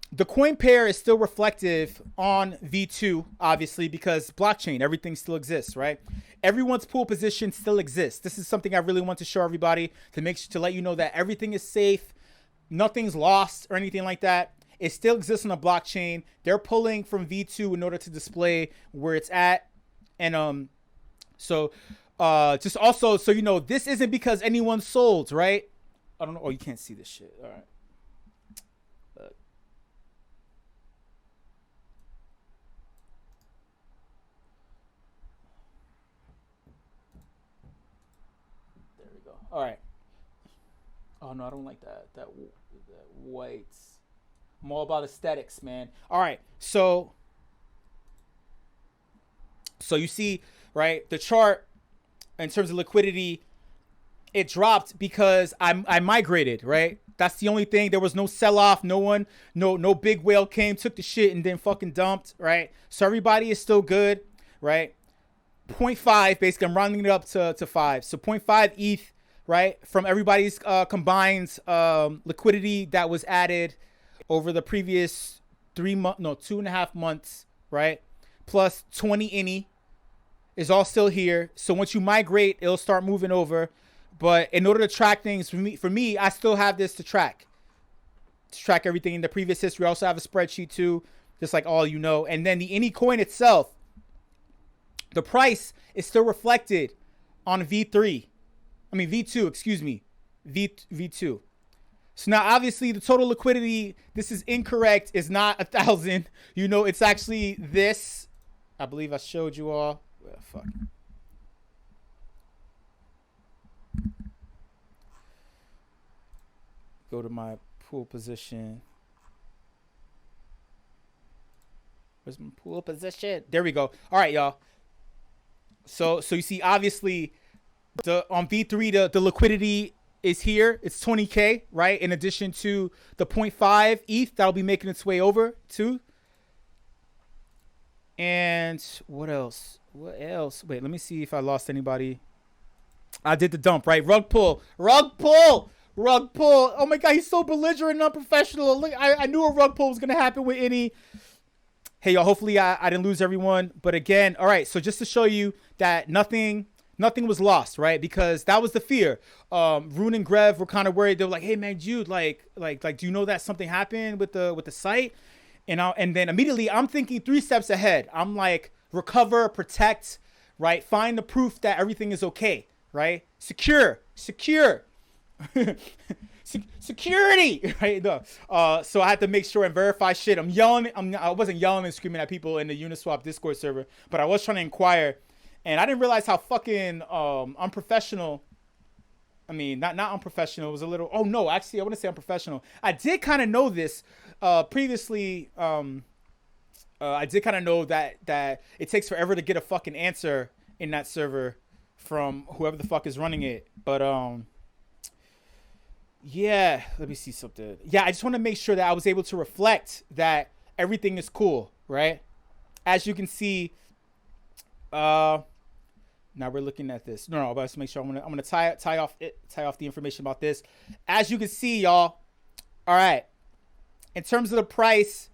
the coin pair is still reflective on V2, obviously, because blockchain, everything still exists, right? Everyone's pool position still exists. This is something I really want to show everybody to let you know that everything is safe, nothing's lost or anything like that. It still exists on the blockchain. They're pulling from V2 in order to display where it's at, and so just also so you know, this isn't because anyone sold, right? I don't know. Oh, you can't see this shit. All right. All right. Oh no, I don't like that white. I'm all about aesthetics, man. All right. So you see, right, the chart in terms of liquidity, it dropped because I migrated, right? That's the only thing. There was no sell-off. No big whale came, took the shit, and then fucking dumped, right? So everybody is still good, right? 0.5, basically, I'm rounding it up to 5. So 0.5 ETH, right, from everybody's combined liquidity that was added over the previous 2.5 months, right? Plus 20 INI is all still here. So once you migrate, it'll start moving over. But in order to track things for me, I still have this to track everything in the previous history. I also have a spreadsheet too, just like all you know. And then the Ini coin itself, the price is still reflected on V2, excuse me, V2. So now obviously the total liquidity, this is incorrect, is not 1,000. You know, it's actually this. I believe I showed you all. Well, fuck. Go to my pool position. Where's my pool position? There we go. All right, y'all. So you see, obviously, on V3, the liquidity is here. It's 20K, right? In addition to the 0.5 ETH that'll be making its way over too. And what else? What else? Wait, let me see if I lost anybody. I did the dump, right? Rug pull. Oh my God, he's so belligerent and unprofessional. I knew a rug pull was gonna happen with Ini. Hey y'all, hopefully I didn't lose everyone. But again, all right, so just to show you that nothing was lost, right? Because that was the fear. Rune and Grev were kind of worried. They were like, hey man, Jude, like, do you know that something happened with the site? And then immediately I'm thinking 3 steps ahead. I'm like, recover, protect, right? Find the proof that everything is okay, right? Secure. Security, right? So I had to make sure and verify shit. I wasn't yelling and screaming at people in the Uniswap Discord server, but I was trying to inquire, and I didn't realize how fucking unprofessional. I mean, not unprofessional. It was a little. Oh no, actually, I wouldn't say unprofessional. I did kind of know this previously. I did kind of know that it takes forever to get a fucking answer in that server from whoever the fuck is running it, but yeah, let me see something. Yeah, I just want to make sure that I was able to reflect that everything is cool, right? As you can see, now we're looking at this. No, but let's make sure I'm gonna tie off the information about this. As you can see, y'all. All right, in terms of the price,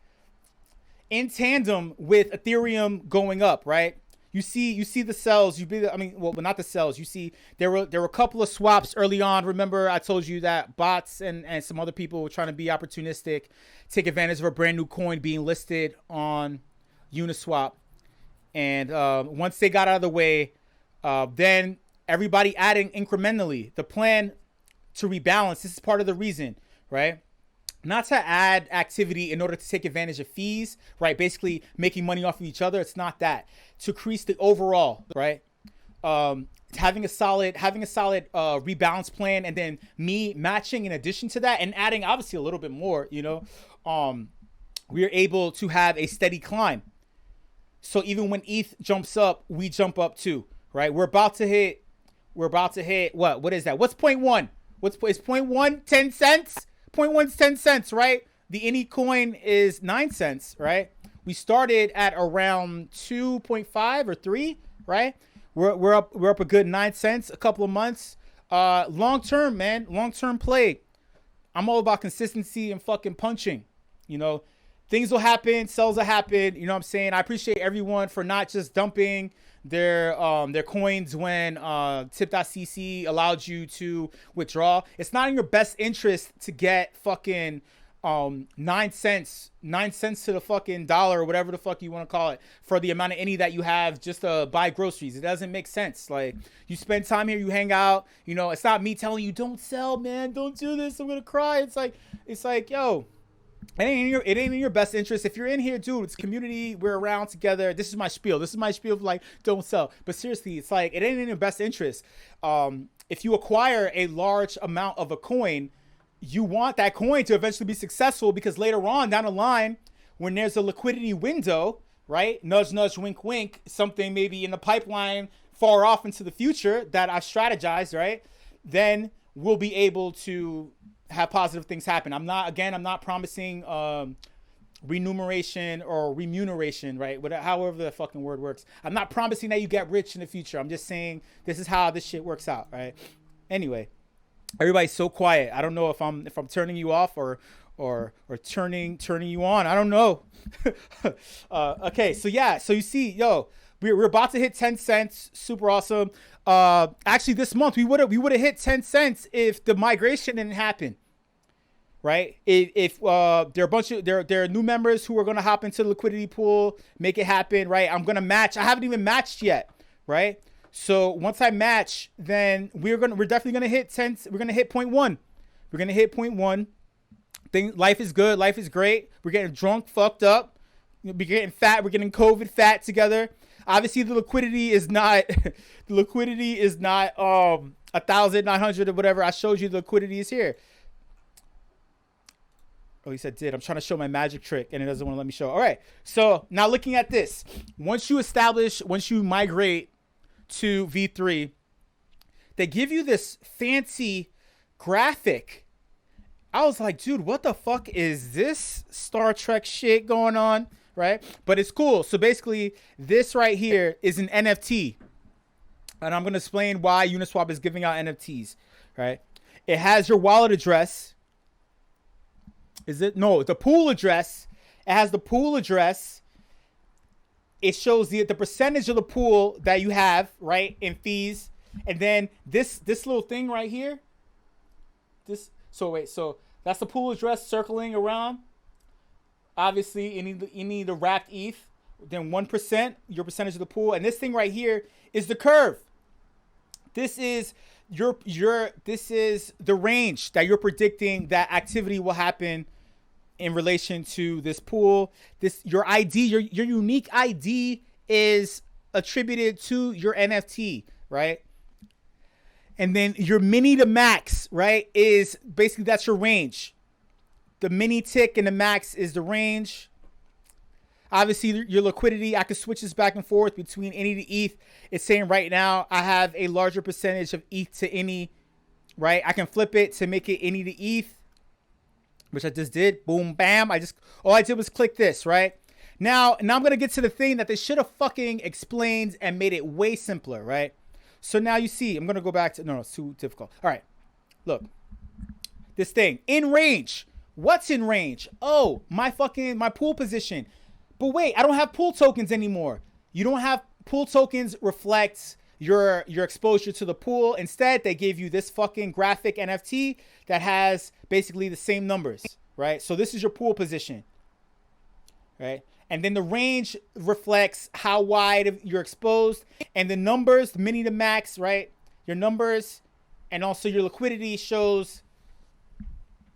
in tandem with Ethereum going up, right? You see the cells. Well, not the cells. You see there were a couple of swaps early on. Remember, I told you that bots and some other people were trying to be opportunistic, take advantage of a brand new coin being listed on Uniswap. And once they got out of the way, then everybody adding incrementally. The plan to rebalance. This is part of the reason, right? Not to add activity in order to take advantage of fees, right? Basically making money off of each other. It's not that. To increase the overall, right? Having a solid rebalance plan, and then me matching in addition to that and adding obviously a little bit more, you know, we are able to have a steady climb. So even when ETH jumps up, we jump up too, right? We're about to hit what is that? What's 0.1? Is 0.1 10 cents? 0.1 is 10 cents, right? The Ini coin is 9 cents, right? We started at around 2.5 or 3, right? We're up a good 9 cents, a couple of months. Long term, man, long-term play. I'm all about consistency and fucking punching. You know, things will happen, sells will happen. You know what I'm saying? I appreciate everyone for not just dumping their coins when tip.cc allowed you to withdraw. It's not in your best interest to get fucking 9 cents to the fucking dollar or whatever the fuck you want to call it for the amount of Ini that you have just to buy groceries. It doesn't make sense. Like, you spend time here, you hang out, you know. It's not me telling you don't sell, man, don't do this, I'm gonna cry. It's like yo, it ain't in your best interest. If you're in here, dude, it's community, we're around together. This is my spiel of like, don't sell. But seriously, it's like, it ain't in your best interest. If you acquire a large amount of a coin, you want that coin to eventually be successful, because later on down the line, when there's a liquidity window, right? Nudge, nudge, wink, wink, something maybe in the pipeline far off into the future that I've strategized, right? Then we'll be able to have positive things happen. I'm not promising remuneration, right? However the fucking word works. I'm not promising that you get rich in the future. I'm just saying this is how this shit works out, right? Anyway, everybody's so quiet. I don't know if I'm turning you off or or turning you on. I don't know. Okay, so yeah, so you see, yo, we're about to hit 10 cents. Super awesome. Actually, this month we would have hit 10 cents if the migration didn't happen. Right? If there are a bunch of there are new members who are gonna hop into the liquidity pool, make it happen. Right? I'm gonna match. I haven't even matched yet. Right? So once I match, then we're definitely gonna hit 10. We're gonna hit 0.1. We're gonna hit 0.1. Life is good. Life is great. We're getting drunk, fucked up. We're getting fat. We're getting COVID fat together. Obviously, the liquidity is not 1,900 or whatever. I showed you the liquidity is here. Oh, he said did. I'm trying to show my magic trick and it doesn't want to let me show. All right. So now looking at this, once you migrate to V3, they give you this fancy graphic. I was like, dude, what the fuck is this Star Trek shit going on? Right. But it's cool. So basically this right here is an NFT. And I'm going to explain why Uniswap is giving out NFTs. Right. It has your wallet address. Is it? No, the pool address. It has the pool address. It shows the percentage of the pool that you have, right, in fees. And then this little thing right here. So that's the pool address circling around. Obviously, you need the wrapped ETH. Then 1%, your percentage of the pool. And this thing right here is the curve. This is this is the range that you're predicting that activity will happen in relation to this pool. Your ID, your unique ID is attributed to your NFT, right? And then your mini to max, right, is basically that's your range. The mini tick and the max is the range. Obviously, your liquidity, I can switch this back and forth between any to ETH. It's saying right now I have a larger percentage of ETH to any, right? I can flip it to make it any to ETH, which I just did. Boom, bam. All I did was click this, right? Now I'm going to get to the thing that they should have fucking explained and made it way simpler, right? So now you see, I'm going to go back to, no, it's too difficult. All right, look, this thing in range. What's in range? Oh, my pool position. But wait, I don't have pool tokens anymore. You don't have pool tokens reflects your exposure to the pool. Instead, they gave you this fucking graphic NFT that has basically the same numbers, right? So this is your pool position, right? And then the range reflects how wide you're exposed. And the numbers, the mini to max, right? Your numbers and also your liquidity shows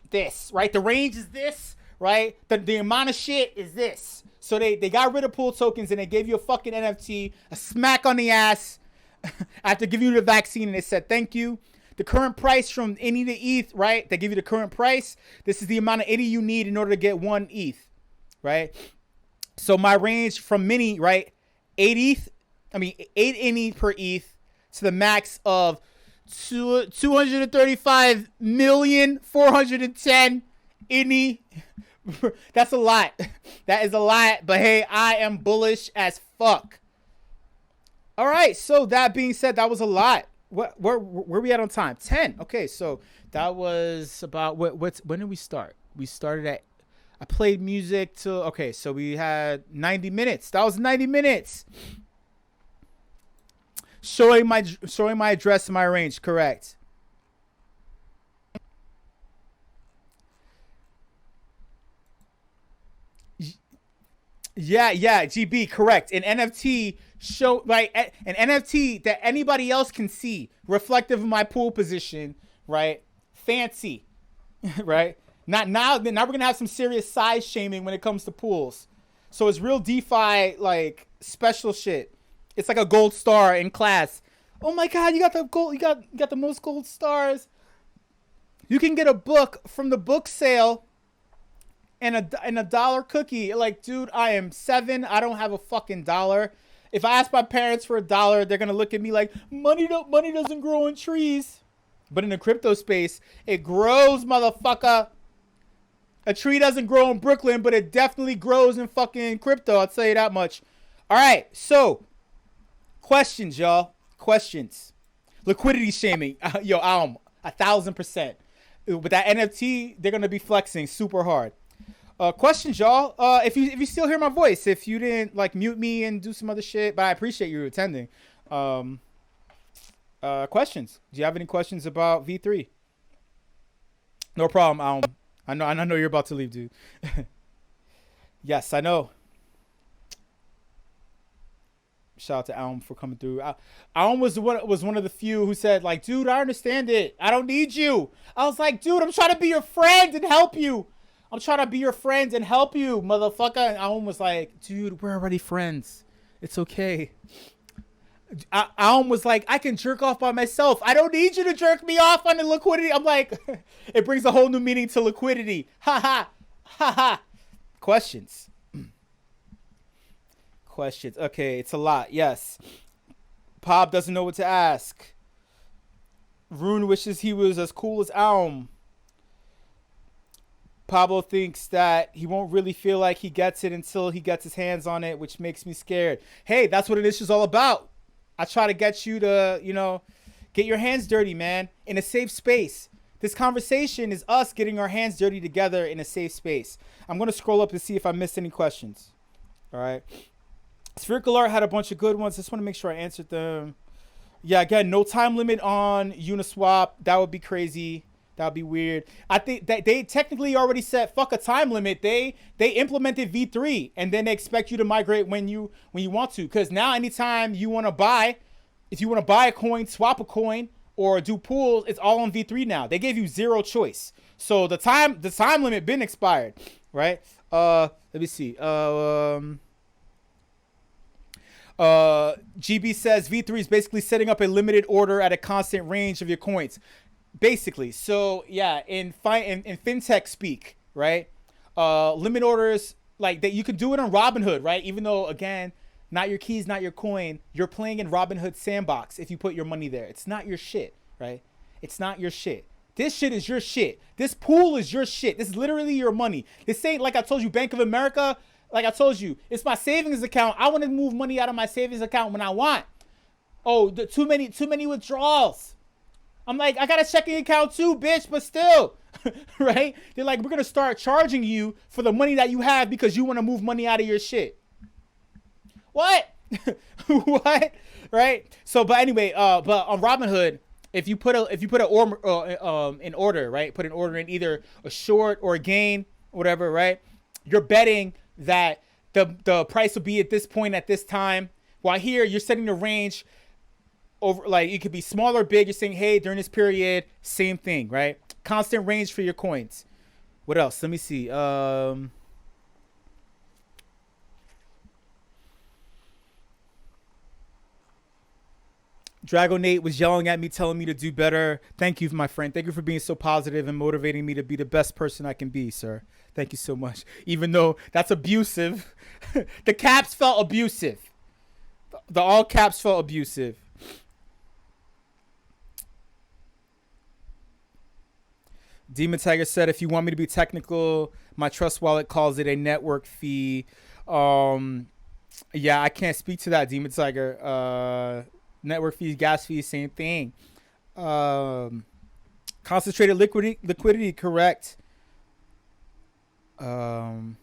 this, right? The range is this, right? The amount of shit is this. So they got rid of pool tokens and they gave you a fucking NFT, a smack on the ass after giving you the vaccine, and they said thank you. The current price from any to ETH, right? They give you the current price. This is the amount of any you need in order to get 1 ETH, right? So my range from mini, right? 8 any per ETH to the max of 235,410,000 any. That's a lot. That is a lot. But hey, I am bullish as fuck. All right. So that being said, that was a lot. Where we at on time? 10. Okay. So that was about when did we start? We started at. I played music till. Okay. So we had 90 minutes. That was 90 minutes. Showing my address and my range. Correct. Yeah, GB, correct. An NFT show, like an NFT that anybody else can see, reflective of my pool position, right? Fancy, right? Not now. Now we're gonna have some serious size shaming when it comes to pools. So it's real DeFi, like special shit. It's like a gold star in class. Oh my God, you got the gold. You got the most gold stars. You can get a book from the book sale. And a dollar cookie. Like, dude, I am 7. I don't have a fucking dollar. If I ask my parents for $1, they're gonna look at me like money doesn't grow in trees. But in the crypto space, it grows, motherfucker. A tree doesn't grow in Brooklyn, but it definitely grows in fucking crypto. I'll tell you that much. All right, so questions, y'all. Questions. Liquidity shaming. Yo, 1,000%. with that NFT, they're gonna be flexing super hard. Questions, y'all. If you still hear my voice, if you didn't like mute me and do some other shit, but I appreciate you attending. Questions. Do you have any questions about V3? No problem. I know you're about to leave, dude. Yes, I know. Shout out to Alm for coming through. Alm was one of the few who said, like, dude, I understand it. I don't need you. I was like, dude, I'm trying to be your friend and help you. I'm trying to be your friend and help you, motherfucker. And Alm was like, dude, we're already friends. It's okay. Alm was like, I can jerk off by myself. I don't need you to jerk me off on the liquidity. I'm like, it brings a whole new meaning to liquidity. Ha ha. Ha ha. Questions. Questions. Okay, it's a lot. Yes. Pop doesn't know what to ask. Rune wishes he was as cool as Alm. Pablo thinks that he won't really feel like he gets it until he gets his hands on it, which makes me scared. Hey, that's what Initia's all about. I try to get you to, get your hands dirty, man, in a safe space. This conversation is us getting our hands dirty together in a safe space. I'm going to scroll up to see if I missed any questions. All right. Spherical Art had a bunch of good ones. I just want to make sure I answered them. Yeah, again, no time limit on Uniswap. That would be crazy. That would be weird. I think that they technically already said fuck a time limit. They implemented V3 and then they expect you to migrate when you want to. Because now anytime you want to buy, if you want to buy a coin, swap a coin, or do pools, it's all on V3 now. They gave you zero choice. So the time limit been expired, right? Let me see. GB says V3 is basically setting up a limited order at a constant range of your coins. Basically. So yeah, in fintech speak, right? Limit orders like that, you can do it on Robinhood, right? Even though, again, not your keys, not your coin, you're playing in Robinhood sandbox if you put your money there. It's not your shit, right? It's not your shit. This shit is your shit. This pool is your shit. This is literally your money. This ain't, like I told you, Bank of America. Like I told you, it's my savings account. I want to move money out of my savings account when I want. Oh, too many withdrawals. I'm like, I got a checking account too, bitch, but still, right? They're like, we're going to start charging you for the money that you have because you want to move money out of your shit. What? What? Right? So, but anyway, but on Robinhood, if you put in order, right? Put an order in either a short or a gain, whatever, right? You're betting that the price will be at this point at this time. While here, you're setting the range over, like, it could be small or big. You're saying, hey, during this period, same thing, right? Constant range for your coins. What else? Let me see. Dragonate was yelling at me, telling me to do better. Thank you, my friend. Thank you for being so positive and motivating me to be the best person I can be, sir. Thank you so much. Even though that's abusive. The caps felt abusive. The all caps felt abusive. Demon Tiger said, if you want me to be technical, my Trust Wallet calls it a network fee. Yeah, I can't speak to that, Demon Tiger. Network fees, gas fees, same thing. Concentrated liquidity, correct. I'm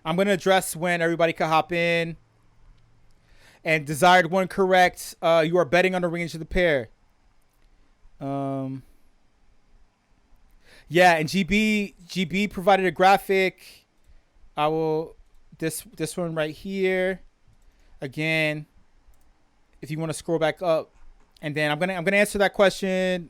going to address when everybody can hop in. And desired one, correct. You are betting on the range of the pair. Yeah, and GB provided a graphic. I will this one right here. Again, if you want to scroll back up, and then I'm gonna answer that question.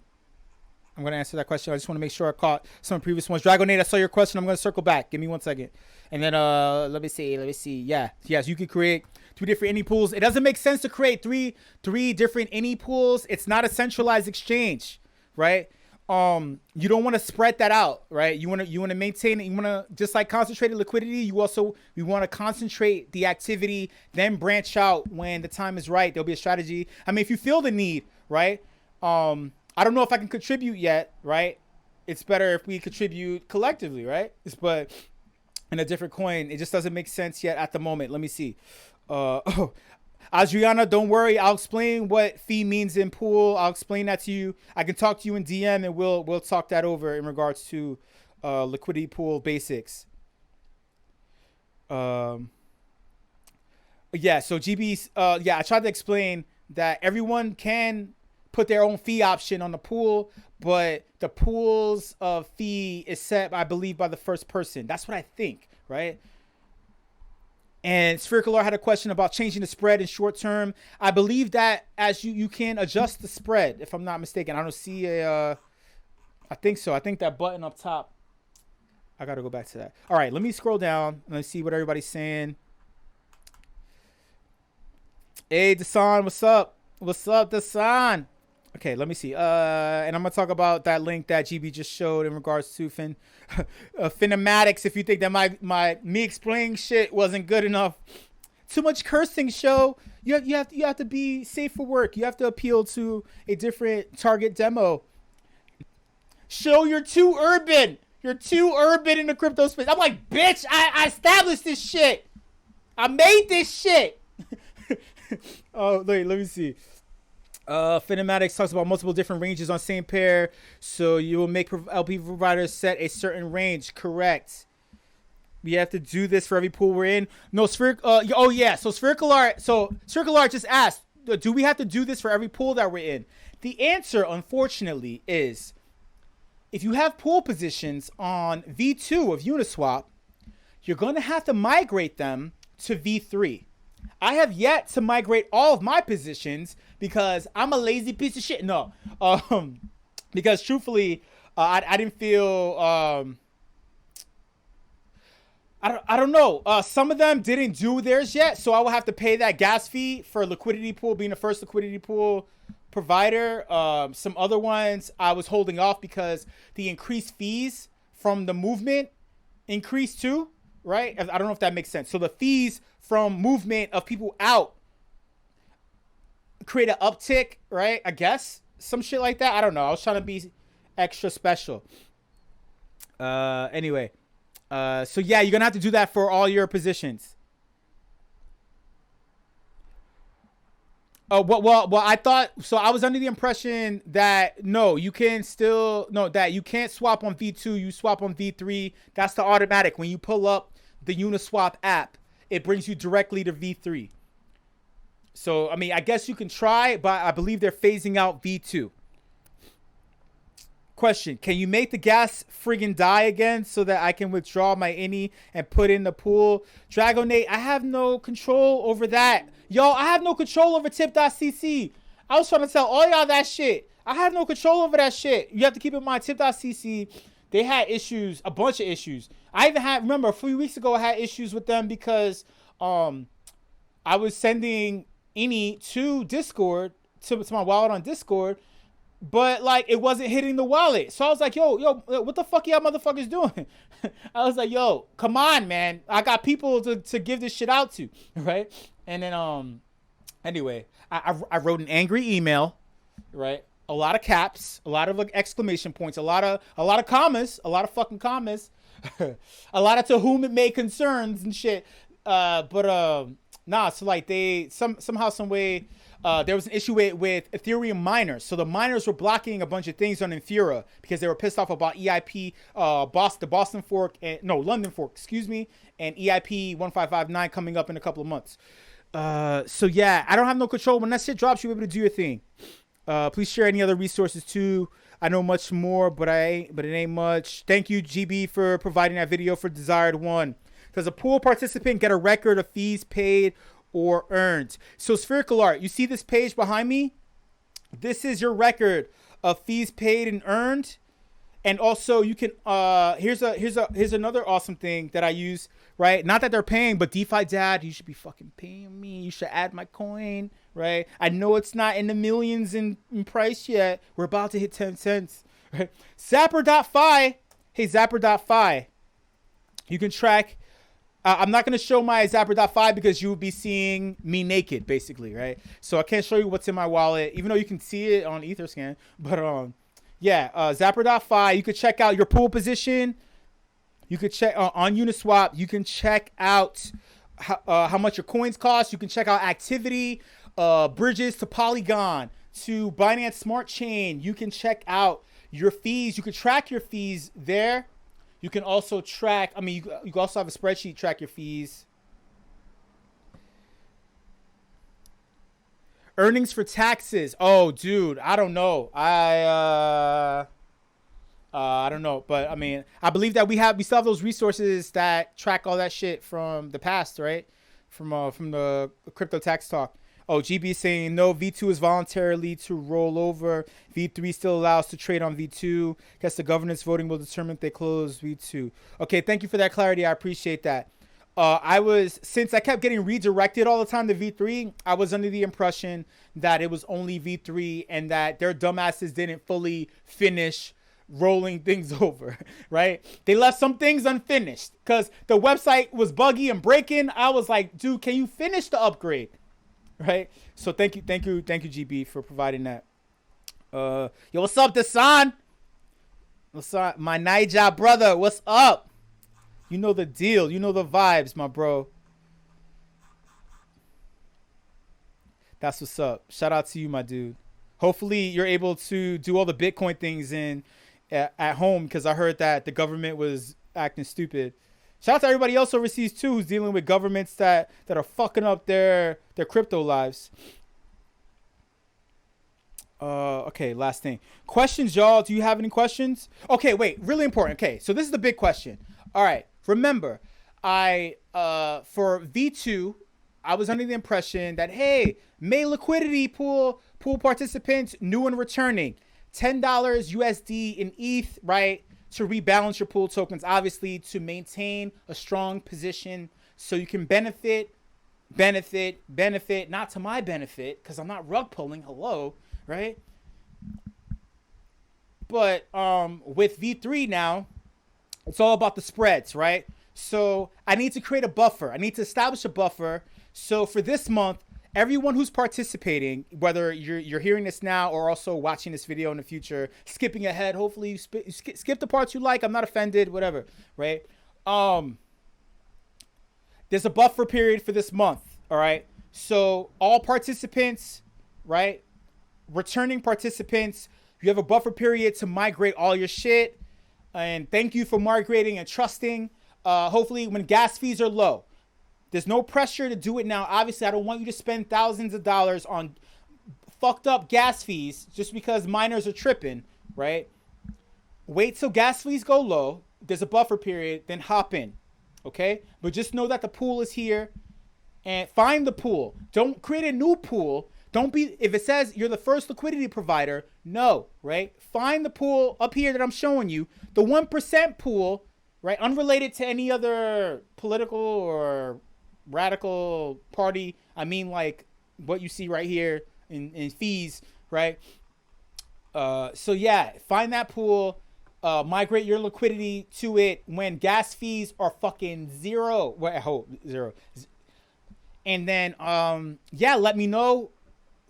I just want to make sure I caught some of the previous ones. Dragonade, I saw your question. I'm gonna circle back. Give me 1 second. And then let me see. Yeah. Yes, you could create 2 different any pools. It doesn't make sense to create three different any pools. It's not a centralized exchange, right? You don't want to spread that out, right? You want to maintain it. You want to, just like concentrated liquidity, we want to concentrate the activity, then branch out when the time is right. There'll be a strategy. I mean, if you feel the need, right? I don't know if I can contribute yet, right? It's better if we contribute collectively, right? But in a different coin, it just doesn't make sense yet at the moment. Let me see. Adriana, don't worry. I'll explain what fee means in pool. I'll explain that to you. I can talk to you in DM, and we'll talk that over in regards to liquidity pool basics. Yeah. So GB's. Yeah, I tried to explain that everyone can put their own fee option on the pool, but the pool's fee is set, I believe, by the first person. That's what I think, right? And Spherical Art had a question about changing the spread in short term. I believe that as you can adjust the spread, if I'm not mistaken. I don't see a. I think so. I think that button up top. I got to go back to that. All right, let me scroll down and let's see what everybody's saying. Hey, Dasan, what's up? What's up, Dasan? Okay, let me see. And I'm gonna talk about that link that GB just showed in regards to Finematics. If you think that me explaining shit wasn't good enough, too much cursing. Show you have to be safe for work. You have to appeal to a different target demo. Show you're too urban. You're too urban in the crypto space. I'm like, bitch, I established this shit. I made this shit. Oh, wait, let me see. Finematics talks about multiple different ranges on same pair, so you will make LP providers set a certain range. Correct. We have to do this for every pool we're in. No, oh yeah. So Spherical Art just asked, do we have to do this for every pool that we're in? The answer, unfortunately, is if you have pool positions on V2 of Uniswap, you're going to have to migrate them to V3. I have yet to migrate all of my positions because I'm a lazy piece of shit. No, because truthfully, I didn't feel, I don't know. Some of them didn't do theirs yet, so I will have to pay that gas fee for liquidity pool being the first liquidity pool provider. Some other ones I was holding off because the increased fees from the movement increased too, right? I don't know if that makes sense. So the fees from movement of people out create an uptick, right? I guess some shit like that. I don't know. I was trying to be extra special. Anyway, so yeah, you're gonna have to do that for all your positions. Well, I thought so. I was under the impression that you can't swap on V2. You swap on V3. That's the automatic. When you pull up the Uniswap app, it brings you directly to V3. So, I mean, I guess you can try, but I believe they're phasing out V2. Question, can you make the gas friggin' die again so that I can withdraw my Ini and put in the pool? Dragonate, I have no control over that. Yo, I have no control over tip.cc. I was trying to tell all y'all that shit. I have no control over that shit. You have to keep in mind, tip.cc, they had issues, a bunch of issues. I even remember a few weeks ago, I had issues with them because I was sending Ini to Discord, to my wallet on Discord, but like it wasn't hitting the wallet. So I was like, yo, what the fuck y'all motherfuckers doing? I was like, yo, come on, man. I got people to give this shit out to, right? And then anyway, I wrote an angry email, right? A lot of caps, a lot of like exclamation points, a lot of commas, a lot of fucking commas, a lot of to whom it may concerns and shit. Nah, so like they somehow, some way, there was an issue with Ethereum miners. So the miners were blocking a bunch of things on Infura because they were pissed off about EIP, the Boston fork, London fork, and EIP 1559 coming up in a couple of months. So yeah, I don't have no control. When that shit drops, you'll be able to do your thing. Please share any other resources too. I know much more, but it ain't much. Thank you, GB, for providing that video for Desired One. Does a pool participant get a record of fees paid or earned? So Spherical Art, you see this page behind me? This is your record of fees paid and earned. And also you can, here's another awesome thing that I use, right? Not that they're paying, but DeFi Dad, you should be fucking paying me. You should add my coin, right? I know it's not in the millions in price yet. We're about to hit 10 cents, right? Zapper.fi. Hey, Zapper.fi. You can track, I'm not going to show my Zapper.fi because you will be seeing me naked, basically, right? So I can't show you what's in my wallet, even though you can see it on Etherscan. But, yeah, Zapper.fi. You could check out your pool position. You could check on Uniswap. You can check out how much your coins cost. You can check out activity, bridges to Polygon, to Binance Smart Chain. You can check out your fees. You can track your fees there. You can also track, I mean, you can also have a spreadsheet track your fees. Earnings for taxes. Oh, dude, I don't know. I don't know, but I mean, I believe that we still have those resources that track all that shit from the past, right? From the crypto tax talk. Oh, GB saying no, V2 is voluntarily to roll over. V3 still allows to trade on V2. Guess the governance voting will determine if they close V2. Okay, thank you for that clarity. I appreciate that. Since I kept getting redirected all the time to V3, I was under the impression that it was only V3 and that their dumbasses didn't fully finish rolling things over, right? They left some things unfinished because the website was buggy and breaking. I was like, dude, can you finish the upgrade? Right? So thank you, GB, for providing that. Yo, what's up, Dasan? What's up, my Niger brother? What's up? You know the deal. You know the vibes, my bro. That's what's up. Shout out to you, my dude. Hopefully you're able to do all the Bitcoin things at home, because I heard that the government was acting stupid. Shout out to everybody else overseas too who's dealing with governments that are fucking up their crypto lives. Okay, last thing. Questions, y'all. Do you have any questions? Okay, wait. Really important. Okay, so this is the big question. All right. Remember, for V2, I was under the impression that, hey, May liquidity pool participants, new and returning, $10 USD in ETH, right? To rebalance your pool tokens, obviously, to maintain a strong position so you can benefit, not to my benefit, because I'm not rug pulling, hello, right? But with V3 now, it's all about the spreads, right? So I need to create a buffer. I need to establish a buffer. So for this month, everyone who's participating, whether you're hearing this now or also watching this video in the future, skipping ahead, hopefully you skip the parts you like. I'm not offended, whatever, right? There's a buffer period for this month, all right? So all participants, right? Returning participants, you have a buffer period to migrate all your shit. And thank you for migrating and trusting. Hopefully when gas fees are low. There's no pressure to do it now. Obviously, I don't want you to spend thousands of dollars on fucked up gas fees just because miners are tripping, right? Wait till gas fees go low. There's a buffer period, then hop in, okay? But just know that the pool is here and find the pool. Don't create a new pool. Don't be, if it says you're the first liquidity provider, no, right? Find the pool up here that I'm showing you, the 1% pool, right? Unrelated to any other political or radical party. I mean, like what you see right here in fees, right? So yeah, find that pool, migrate your liquidity to it when gas fees are fucking zero. Well, I hope zero. And then, yeah, let me know.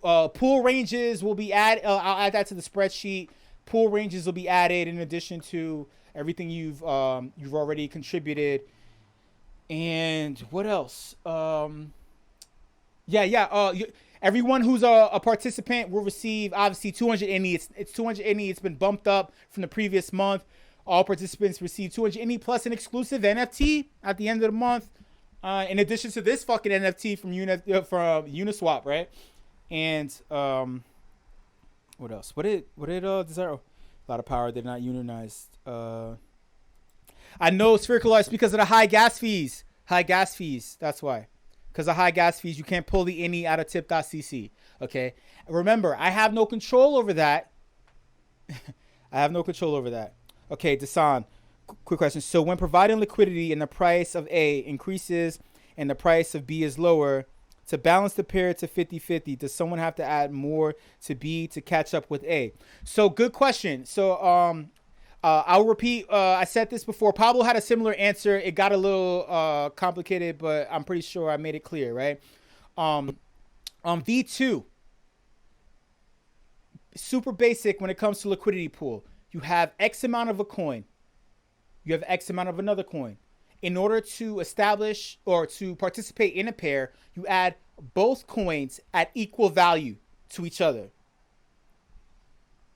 Pool ranges will be added. I'll add that to the spreadsheet. Pool ranges will be added in addition to everything you've already contributed. And what else? Everyone who's a participant will receive obviously 200 INI. It's 200 INI. It's been bumped up from the previous month. All participants receive 200 INI plus an exclusive NFT at the end of the month. In addition to this fucking NFT from Uniswap, right? And what else? What did Desire? A lot of power. They're not unionized. I know Spherical Arts because of the high gas fees. High gas fees. That's why. Because of high gas fees, you can't pull the INI out of tip.cc. Okay. Remember, I have no control over that. I have no control over that. Okay, Dasan, quick question. So when providing liquidity and the price of A increases and the price of B is lower, to balance the pair to 50-50, does someone have to add more to B to catch up with A? So good question. So I'll repeat. I said this before. Pablo had a similar answer. It got a little complicated, but I'm pretty sure I made it clear, right? V2, super basic when it comes to liquidity pool. You have X amount of a coin. You have X amount of another coin. in order to establish or to participate in a pair, you add both coins at equal value to each other,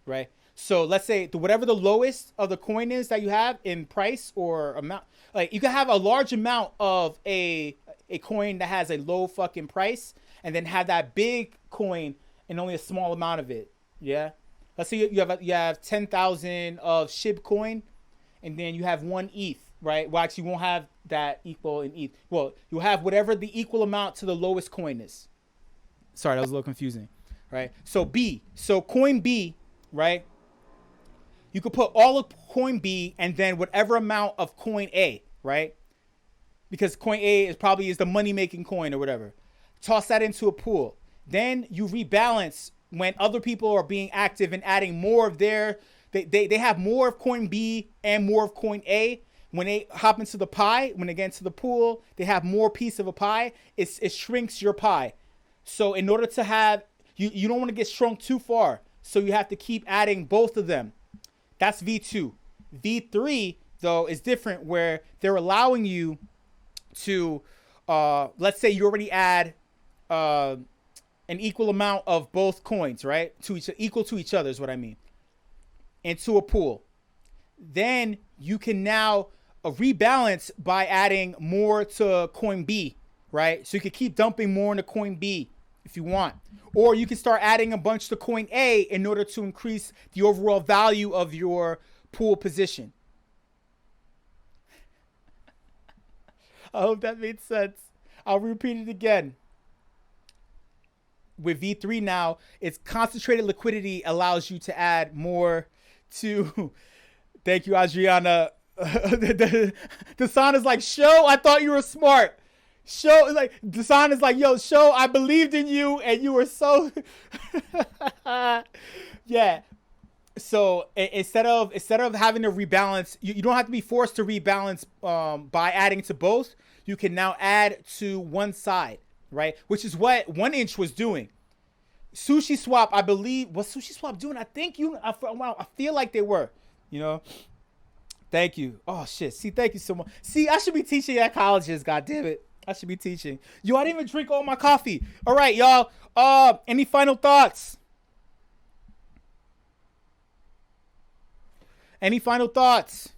right? So let's say whatever the lowest of the coin is that you have in price or amount, like you can have a large amount of a coin that has a low fucking price, and then have that big coin and only a small amount of it. Yeah. Let's say you have 10,000 of SHIB coin, and then you have 1 ETH, right? Well, actually, you won't have that equal in ETH. Well, you'll have whatever the equal amount to the lowest coin is. Sorry, that was a little confusing, right? So coin B, right? You could put all of coin B and then whatever amount of coin A, right? Because coin A is the money-making coin or whatever. Toss that into a pool. Then you rebalance when other people are being active and adding more of they have more of coin B and more of coin A. When they hop into the pie, when they get into the pool, they have more piece of a pie. It shrinks your pie. So in order to have, you don't want to get shrunk too far. So you have to keep adding both of them. That's V2. V3, though, is different, where they're allowing you to, let's say you already add an equal amount of both coins, right? Equal to each other is what I mean. Into a pool. Then you can now rebalance by adding more to coin B, right? So you can keep dumping more into coin B if you want. Or you can start adding a bunch to coin A in order to increase the overall value of your pool position. I hope that made sense. I'll repeat it again. With V3 now, it's concentrated liquidity allows you to add more to... Thank you, Adriana. Desan is like, show, I thought you were smart. Show, like, Desan is like, yo, show, I believed in you, and you were so... Yeah. So instead of having to rebalance, you don't have to be forced to rebalance by adding to both. You can now add to one side, right? Which is what 1inch was doing. Sushi Swap, I believe, was Sushi Swap doing? I feel like they were, you know. Thank you. Oh shit. See, thank you so much. See, I should be teaching at colleges. God damn it. I should be teaching. Yo, I didn't even drink all my coffee. All right, y'all. Any final thoughts? Any final thoughts?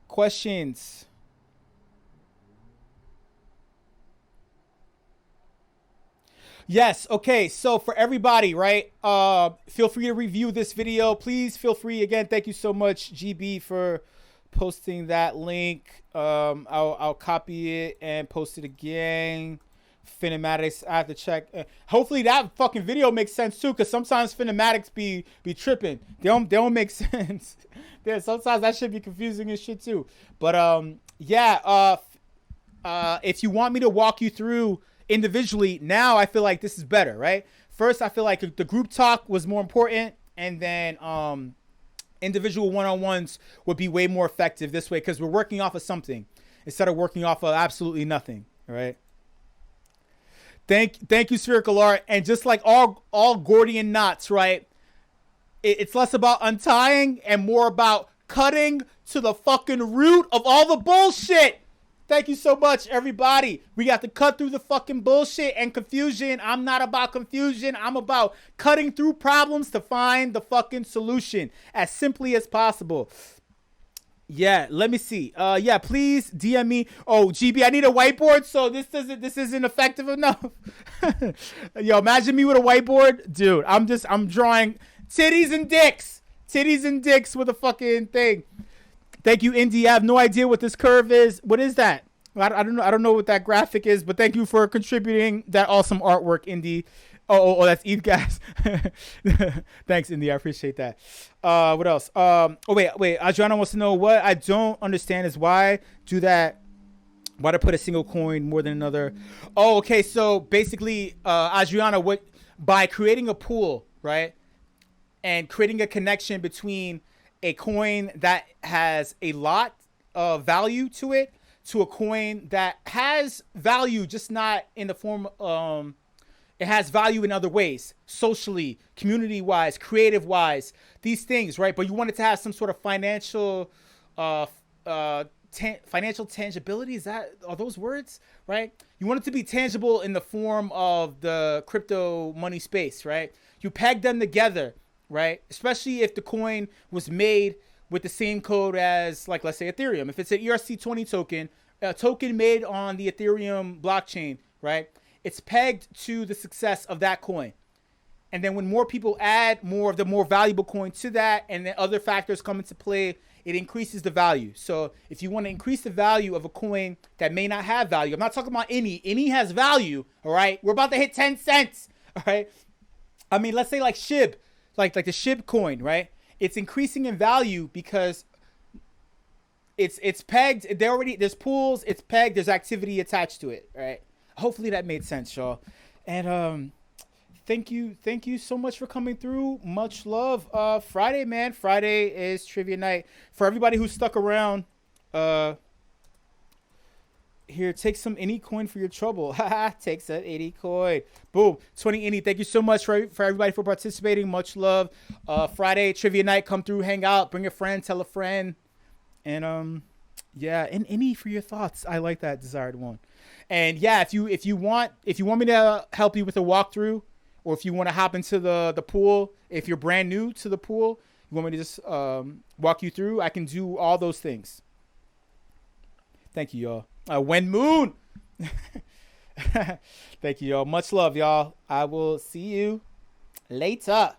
Questions? Yes. Okay. So for everybody, right? Feel free to review this video. Please feel free. Again, thank you so much, GB, for posting that link. I'll copy it and post it again. Finematics, I have to check. Hopefully that fucking video makes sense too, because sometimes Finematics be tripping. They don't make sense. Yeah, sometimes that should be confusing as shit too. But yeah. If you want me to walk you through individually, now I feel like this is better, right? First, I feel like the group talk was more important, and then individual one-on-ones would be way more effective this way, because we're working off of something instead of working off of absolutely nothing. All right. Thank you, Spherical Art. And just like all Gordian knots, right? It's less about untying and more about cutting to the fucking root of all the bullshit. Thank you so much, everybody. We got to cut through the fucking bullshit and confusion. I'm not about confusion. I'm about cutting through problems to find the fucking solution as simply as possible. Yeah, let me see. Yeah, please DM me. Oh, GB, I need a whiteboard, so this isn't effective enough. Yo, imagine me with a whiteboard. Dude, I'm drawing titties and dicks with a fucking thing. Thank you, Indy. I have no idea what this curve is. What is that? I don't know what that graphic is, but thank you for contributing that awesome artwork, Indy. Oh, that's Eat Gas. Thanks, Indy. I appreciate that. What else? Wait. Adriana wants to know, what I don't understand is why to put a single coin more than another. Oh, okay. So basically, Adriana, by creating a pool, right, and creating a connection between a coin that has a lot of value to it to a coin that has value, just not in the form It has value in other ways, socially, community-wise, creative-wise, these things, right? But you want it to have some sort of financial, financial tangibility. Are those words, right? You want it to be tangible in the form of the crypto money space, right? You peg them together, right? Especially if the coin was made with the same code as, like, let's say Ethereum. If it's an ERC20 token, a token made on the Ethereum blockchain, right? It's pegged to the success of that coin. And then when more people add more of the more valuable coin to that, and then other factors come into play, it increases the value. So if you want to increase the value of a coin that may not have value, I'm not talking about any. Any has value, all right? We're about to hit 10 cents, all right? I mean, let's say like SHIB, like the SHIB coin, right? It's increasing in value because it's pegged. There's pools. It's pegged. There's activity attached to it, right? Hopefully that made sense, y'all. And thank you so much for coming through. Much love. Friday, man. Friday is trivia night. For everybody who stuck around, here, take some Ini coin for your trouble. Haha, take some Ini coin. Boom. 20 Ini. Thank you so much for everybody for participating. Much love. Friday trivia night. Come through, hang out, bring a friend, tell a friend. And yeah, and Ini for your thoughts. I like that desired one. And yeah, if you want me to help you with a walkthrough, or if you want to hop into the pool, if you're brand new to the pool, you want me to just walk you through, I can do all those things. Thank you, y'all. When Moon. Thank you, y'all. Much love, y'all. I will see you later.